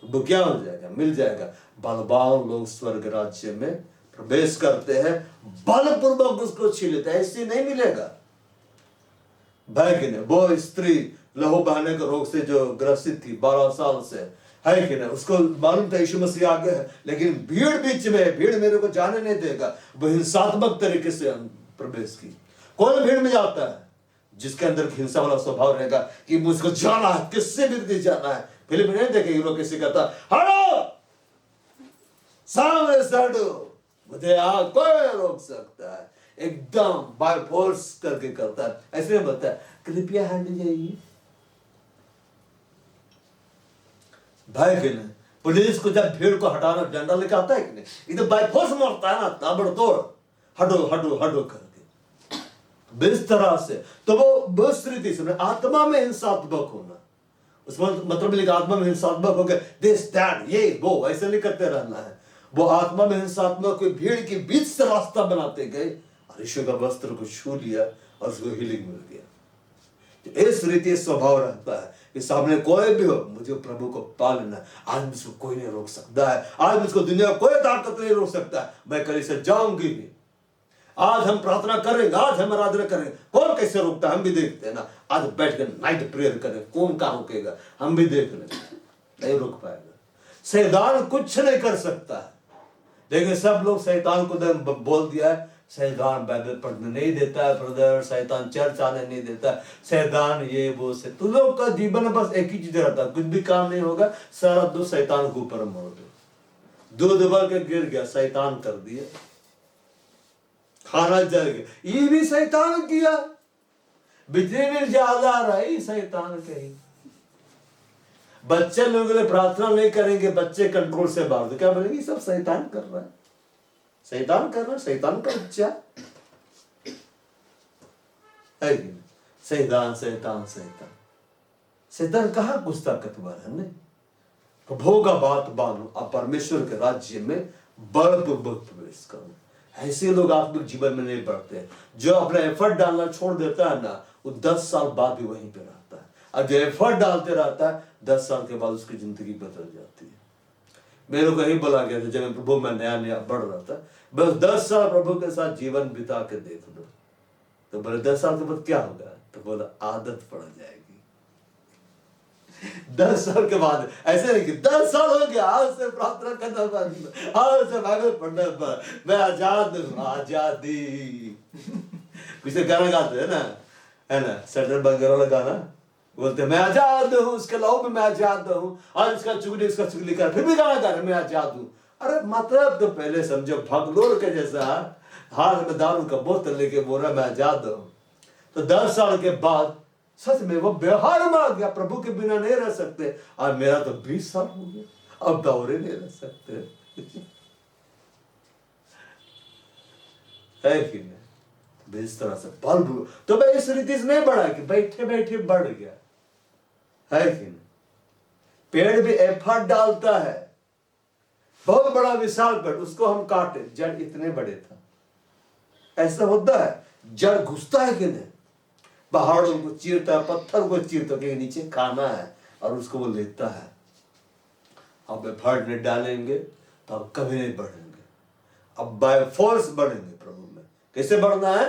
वो क्या हो जाएगा? मिल जाएगा। बलवान लोग स्वर्ग राज्य में प्रवेश करते हैं, बलपूर्वक उसको छीन लेते हैं, ऐसे नहीं मिलेगा। भाई कि नहीं, वो स्त्री लहू बहने के रोग से जो ग्रसित थी 12 साल से, है कि नहीं, उसको मालूम था यीशु मसीह आगे है, लेकिन भीड़ बीच में, भीड़ मेरे को जाने नहीं देगा, वो हिंसात्मक तरीके से प्रवेश की। कौन भीड़ में जाता है? जिसके अंदर हिंसा वाला स्वभाव रहेगा कि मुझको जाना है, किससे भी जाना है। फिलिप नहीं देखे ये लोग कैसे कहता, हटो सामने से हटो, मुझे कोई रोक सकता है, एकदम बाय फोर्स करके करता है। ऐसे में बताया कृपया हट जाइए। भाई के नहीं, पुलिस को जब भीड़ को हटाना डंडा लेके आता है कि नहीं, इधर बाय फोर्स मारता है ना, ताबड़तोड़, हटो हटो हटो करके इस तरह से। तो वो स्थिति सुने, आत्मा में हिंसात्मक होना, उसमें मतलब लिखा आत्मा में हिंसात्मक हो गए, दिस दैट ये वो, ऐसे नहीं करते रहना है। वो आत्मा में हिंसात्मक कोई भीड़ के बीच से रास्ता बनाते गए और यीशु का वस्त्र को छू लिया और उसको हीलिंग मिल गया। इस रीति स्वभाव रहता है कि सामने कोई भी हो, मुझे प्रभु को पा लेना। आज मुझको कोई नहीं रोक सकता है, आज मुझको दुनिया कोई ताकत नहीं रोक सकता है। मैं कलीसिया जाऊंगी भी, आज हम प्रार्थना करेंगे, आज हम आराधना करेंगे। कौन कैसे रोकता है हम भी देखते हैं ना। आज बैठ कर नाइट प्रेयर करें, कौन कहाँ रोकेगा, हम भी देख लेंगे, नहीं रोक पाएगा। शैतान कुछ नहीं कर सकता है। लेकिन सब लोग शैतान को बोल दिया है, शैतान बाइबल पढ़ने नहीं देता है ब्रदर, शैतान चर्च आने नहीं देता, शैतान ये वो से। तुम लोग का जीवन में बस एक ही चीज रहता है, कुछ भी काम नहीं होगा, सारा दोष शैतान के ऊपर मोड़ दो। दूध उबल के गिर गया, शैतान कर दिया। खाना जल गया, ये भी शैतान किया। बिजली बिल ज्यादा रही, शैतान कही। बच्चे लोग प्रार्थना नहीं करेंगे, बच्चे कंट्रोल से बाहर, तो क्या बोलेंगे सब शैतान कर रहा है, शैतान कर रहा है, शैतान का बच्चा है। शैतान शैतान शैतान शैतान कहाँ कुछ ताकतवर है। नहीं, प्रभु का बात मानो, आप परमेश्वर के राज्य में बलपूर्वक प्रवेश करो। ऐसे लोग आत्मिक जीवन में नहीं बढ़ते। जो अपना एफर्ट डालना छोड़ देता है ना, वो 10 साल बाद भी वहीं पे रहता है। और जो एफर्ट डालते रहता है, 10 साल के बाद उसकी जिंदगी बदल जाती है। मेरे को यही बोला गया था जब मैं प्रभु में नया नया बढ़ रहा था, बस 10 साल प्रभु के साथ जीवन बिता के देख लो। तो बोले 10 साल के बाद क्या होगा, तो बोला आदत पड़ जाएगी। 10 साल के बाद ऐसे नहीं कि 10 साल हो गया, आज से प्रार्थना करना बंद, आज से बाइबल पढ़ना बंद, मैं आजाद हूँ, आजादी। किसी गाना गाते है ना, सटर बंगाल वाला गाना, बोलते मैं आजाद हूँ, उसके लहू में मैं आजाद हूँ, और इसका चुगली कर, फिर भी गाना गा रहे मैं आजाद हूँ। अरे मतलब तो पहले समझो, भगदौड़ के जैसा हाथ में दारू का बोतल लेके बोल रहा मैं आजाद हूँ। तो 10 साल के बाद सच में वो व्यवहार में आ गया, प्रभु के बिना नहीं रह सकते। और मेरा तो 20 साल हो गया, अब दौरे नहीं रह सकते। है कि नहीं? इस तरह से बल्ब तो मैं इस रीति से नहीं बढ़ा कि बैठे बैठे बढ़ गया, है कि नहीं? पेड़ भी एफर्ट डालता है, बहुत बड़ा विशाल पेड़, उसको हम काटे, जड़ इतने बड़े था। ऐसा होता है, जड़ घुसता है कि नहीं, पहाड़ों को चीरता है, पत्थर को चीरता के नीचे खाना है, और उसको वो लेता है। अब एफर्ट नहीं डालेंगे तो अब कभी नहीं बढ़ेंगे। अब बाय फोर्स बढ़ेंगे प्रभु में। कैसे बढ़ना है?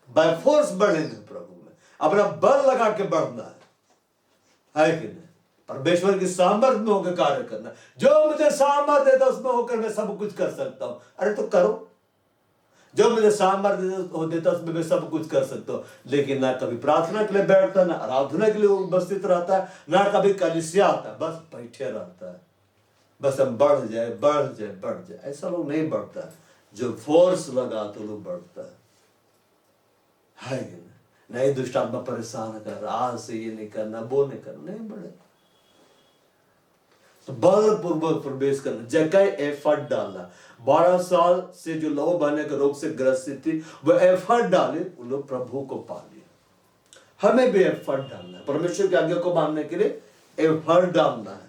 बाय फोर्स बढ़ेंगे प्रभु में, अपना बल लगा के बढ़ना है कि नहीं? परमेश्वर की सामर्थ्य में होकर कार्य करना। जो मुझे सामर्थ्य देता उसमें होकर मैं सब कुछ कर सकता हूं। अरे तो करो, जो मुझे सामर्थ्य देता उसमें मैं सब कुछ कर सकता हूं। लेकिन ना कभी प्रार्थना के लिए बैठता, ना आराधना के लिए उपस्थित रहता है, ना कभी कलीसिया आता, बस बैठे रहता है। बस हम बढ़ जाए बढ़ जाए बढ़ जाए। ऐसा लोग नहीं बढ़ता, जो फोर्स लगा तो लोग बढ़ता है कि नहीं? दुष्ट आत्मा परेशान कर, आज से ये नहीं करना, वो नहीं करना, नहीं बढ़े। तो बलपूर्वक प्रवेश करना, जगह एफर्ट डालना। 12 साल से जो लहू बहने के रोग से ग्रसित थी, वो एफर्ट डाले, उन लोग प्रभु को पा लिया। हमें भी एफर्ट डालना है, परमेश्वर की आज्ञा को मानने के लिए एफर्ट डालना है।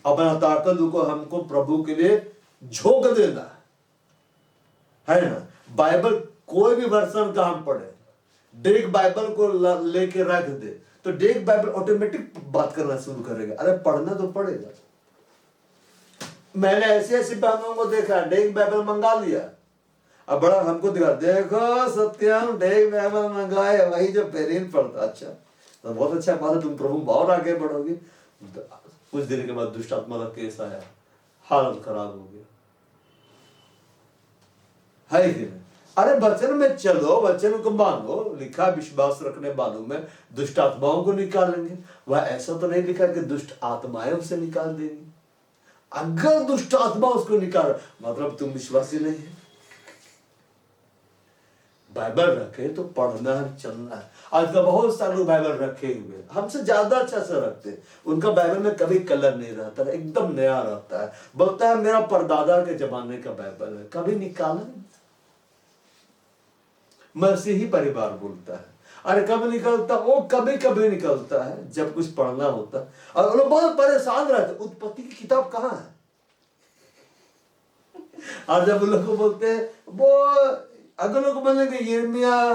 अपना ताकत को हमको प्रभु के लिए झोंक देना है ना। बाइबल कोई भी वर्षन का हम पढ़े, डेक बाइबल को लेके रख दे तो डेक बाइबल ऑटोमेटिक बात करना शुरू करेगा। अरे पढ़ना तो पड़ेगा। मैंने ऐसे ऐसे बहनों को देखा, डेक बाइबल मंगा लिया, अब बड़ा हमको दिखा, देखो सत्यम डेक बाइबल मंगाए, वही जो पेरिन पढ़ता। अच्छा, तो बहुत अच्छा बात है, तुम प्रभु और आगे बढ़ोगे। कुछ दिन के बाद दुष्ट आत्मा का केस आया, हालत खराब हो गया, है कि नहीं? अरे वचन में चलो, वचन को मानो, लिखा विश्वास रखने वालों में दुष्ट आत्माओं को निकालेंगे। वह ऐसा तो नहीं लिखा कि दुष्ट आत्माएं उसे निकाल देंगी। अगर दुष्ट आत्मा उसको निकाल, मतलब तुम विश्वासी नहीं है। बाइबल रखे तो पढ़ना है, चलना है। आज का बहुत सारे लोग बाइबल रखे हुए, हमसे ज्यादा अच्छा से रखते, उनका बाइबल में कभी कलर नहीं रहता, एकदम नया रहता है। बोलता है मेरा परदादा के जमाने का बाइबल है, कभी निकाला नहीं। मसीही परिवार बोलता है, अरे कब निकलता? वो कभी कभी निकलता है जब कुछ पढ़ना होता है। और लोग बहुत परेशान रहते, उत्पत्ति की किताब कहाँ है? और जब लोग को बोलते हैं, वो अगर लोग बोलेंगे यिर्मयाह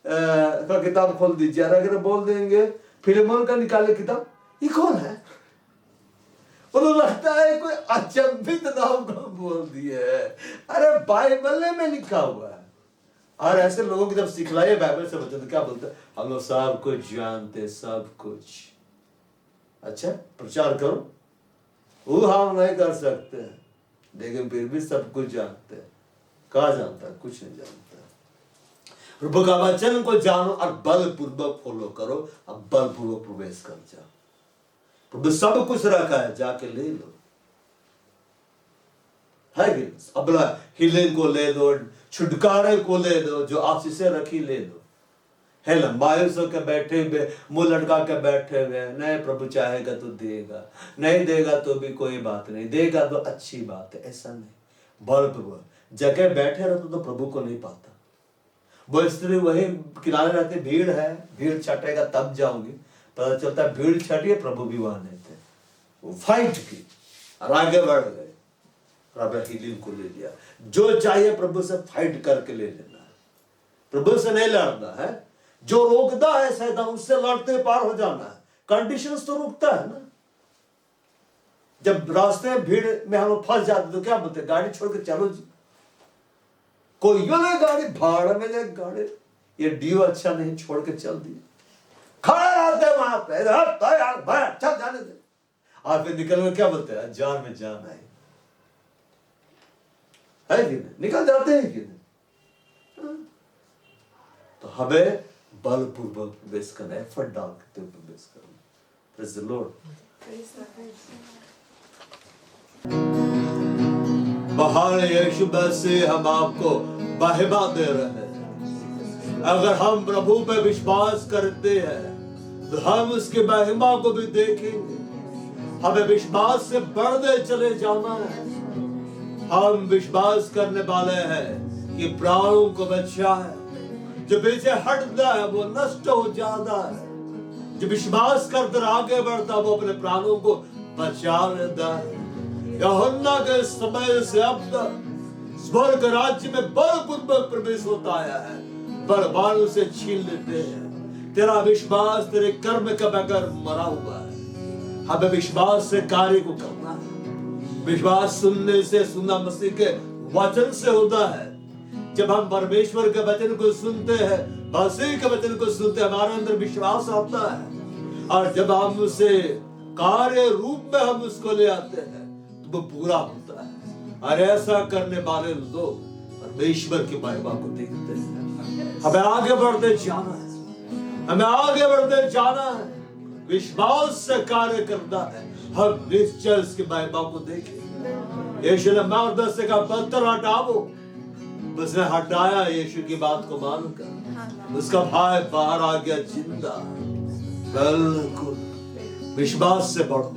का किताब खोल दीजिए, अगर बोल देंगे फिलेमोन का निकाले किताब, ये कौन है? उनको लगता है कोई अचंभित नाम को बोल दिया है। अरे बाइबल में लिखा हुआ है। और ऐसे लोगों की जब सिखलाइए बाइबल से बच्चे तो क्या बोलते हैं? हम लोग सब कुछ जानते, सब कुछ। अच्छा, प्रचार करो, वो हम नहीं कर सकते, लेकिन फिर भी सब कुछ जानते हैं। कहा जानता है? कुछ नहीं जानता। प्रभु का वचन को जानो और बलपूर्वक फॉलो करो और बलपूर्वक प्रवेश कर जाओ। प्रभु सब कुछ रखा है, जाके ले लो। है कि अपना हीलिंग को ले दो, छुटकारे को ले दो, जो आशीषें रखी ले दो। है ना, मायूस होकर बैठे हुए, मुंह लटका के बैठे हुए, नहीं प्रभु चाहेगा तो देगा, नहीं देगा तो भी कोई बात नहीं, देगा तो अच्छी बात है, ऐसा नहीं। बलपूर्वक जगह बैठे रहते तो प्रभु को नहीं पाता। वो स्त्री वही किनारे रहते, भीड़ है, भीड़ छटेगा तब जाऊंगी, पता चलता है भीड़ छटी है, प्रभु भी वहां नहीं थे। वो फाइट की और आगे बढ़ गए, प्रभु हीलिंग को ले लिया। जो चाहिए प्रभु से फाइट करके ले लेना है, प्रभु से नहीं लड़ना है। जो रोकता है शैतान, उससे लड़ते पार हो जाना है। कंडीशंस तो रोकता है ना। जब रास्ते में भीड़ में हम लोग फंस जाते तो क्या बोलते? गाड़ी छोड़ के चलो जी। कोई यो ले गाड़ी भाड़ में, ले गाड़ी, ये ड्यू अच्छा नहीं, छोड़ के चल दिए। खड़े रहते वहां पे, चल जाने दे। और फिर निकल में क्या बोलते हैं? जान में जान आई है कि नहीं? निकल जाते हैं कि नहीं? तो हमें बलपूर्वक प्रवेश करना, एफर्ट डाल के प्रवेश करना। Praise the Lord. महान यीशु से हम आपको महिमा दे रहे हैं। अगर हम प्रभु पे विश्वास करते हैं तो हम उसकी महिमा को भी देखेंगे। हमें विश्वास से बढ़ते चले जाना है। हम विश्वास करने वाले हैं कि प्राणों को बचा है। जो पीछे हटता है वो नष्ट हो जाता है। जो विश्वास करते आगे बढ़ता वो अपने प्राणों को बचा लेता है। यूहन्ना के समय से अब तक स्वर्ग राज्य में बलपूर्वक प्रवेश होता आया है। बलवान से छीन लेते हैं। तेरा विश्वास तेरे कर्म के बगैर मरा हुआ है। हमें विश्वास से कार्य को करना है। विश्वास सुनने से, सुनना मसीह के वचन से होता है। जब हम परमेश्वर के वचन को सुनते हैं, मसीह के वचन को सुनते हैं, हमारे अंदर विश्वास आता है। और जब हम उसे कार्य रूप में हम उसको ले आते हैं तो वो पूरा होता है। और ऐसा करने वाले लोग परमेश्वर की महिमा को देखते हैं। हमें आगे बढ़ते जाना है। हमें आगे बढ़ते जाना है। विश्वास से कार्य करना है। हम निश्चय उसकी महिमा को देखेंगे। यीशु ने मार्दस से कहा पत्थर हटाओ। उसने हटाया यीशु की बात को मानकर। उसका भाई बाहर आ गया जिंदा। बिल्कुल विश्वास से बढ़ो,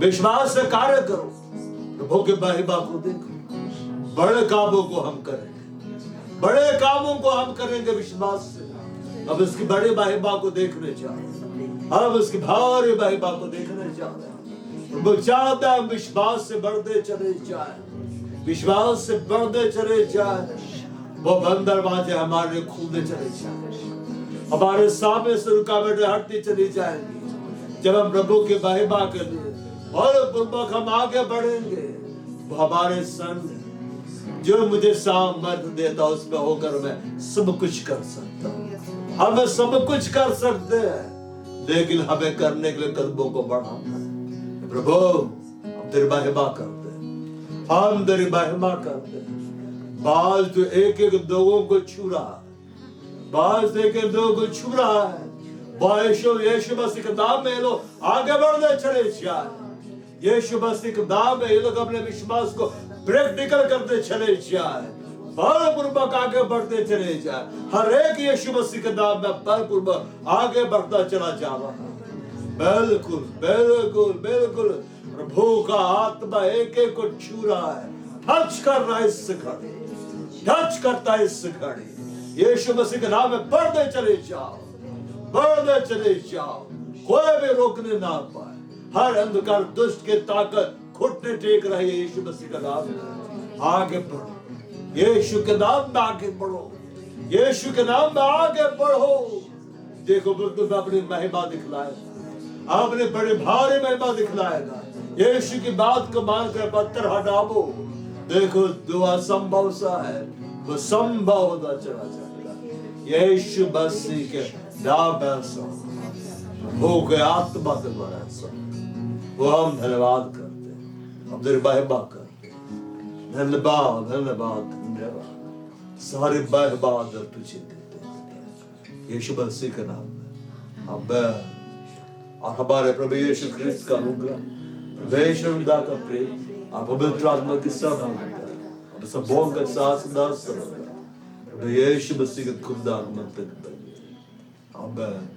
विश्वास से कार्य करो, प्रभु के महिमा को देखो। बड़े कामों को हम करेंगे, बड़े कामों को हम करेंगे विश्वास से। अब उसकी बड़ी महिमा को देखने जा रहे हैं। अब उसकी भारी महिमा को देखने जा रहे हैं। प्रभु चाहता है विश्वास से बढ़ते चले जाए, विश्वास से बढ़ते चले जाए। वो बंद दरवाजे हमारे खुलते चले जाए। हमारे सामने से रुकावटें हटती चली जाएंगी। जब हम प्रभु के महिमा के लिए बलपूर्वक हम आगे बढ़ेंगे, वो हमारे संग जो मुझे सामर्थ्य देता उस पे होकर मैं सब कुछ कर सकता हूँ। हम सब कुछ कर सकते हैं, लेकिन हमें करने के लिए कदमों को बढ़ाना है। प्रभु हम तेरी महिमा करते हैं, हम तेरी महिमा करते हैं। बाज तो एक एक लोगों को छू रहा है, बाज एक एक लोगों को छू रहा है। यीशु मसीह के नाम में ये लोग आगे बढ़ते चले जाए। यीशु मसीह के नाम में ये लोग अपने विश्वास को प्रैक्टिकल करते चले जाए, बलपूर्वक आगे बढ़ते चले जाए। हर एक यीशु मसीह के नाम में बलपूर्वक आगे बढ़ता चला जा रहा है। बिल्कुल बिल्कुल बिल्कुल प्रभु का आत्मा एक एक को छू रहा है, टच कर रहा है इस घड़ी, टच करता है इस घड़ी। यीशु मसीह के नाम में बढ़ते चले जाओ, बढ़ते चले जाओ। कोई भी रोकने ना पाए। हर अंधकार दुष्ट के ताकत घुटने टेक रही है। यीशु मसीह का नाम में आगे बढ़ो, यीशु के नाम में आगे बढ़ो, यीशु के नाम में आगे बढ़ो। देखो बिल्कुल अपनी महिमा दिखलाए। आपने बड़े भारी महिमा दिखलाएगा। यीशु की बात को मानकर पत्थर हटाओ। देखो दुआ संभव सा है, वो संभव होता चला जाएगा। यीशु मसीह के नाम में हो गया आत्मा के द्वारा वो हम धन्यवाद करते हैं, हम तेरी महिमा करते हैं। धन्यवाद धन्यवाद धन्यवाद, सारी महिमा तुझे देते हैं यीशु मसीह के नाम में। आमीन। और हमारे प्रभु यीशु ख्रिस्त का अनुग्रह, वैष्णवता का प्रेम और पवित्र आत्मा की सब सबों के साथ सदा सर्वदा यीशु मसीह के खुदा मंत्र। आमीन।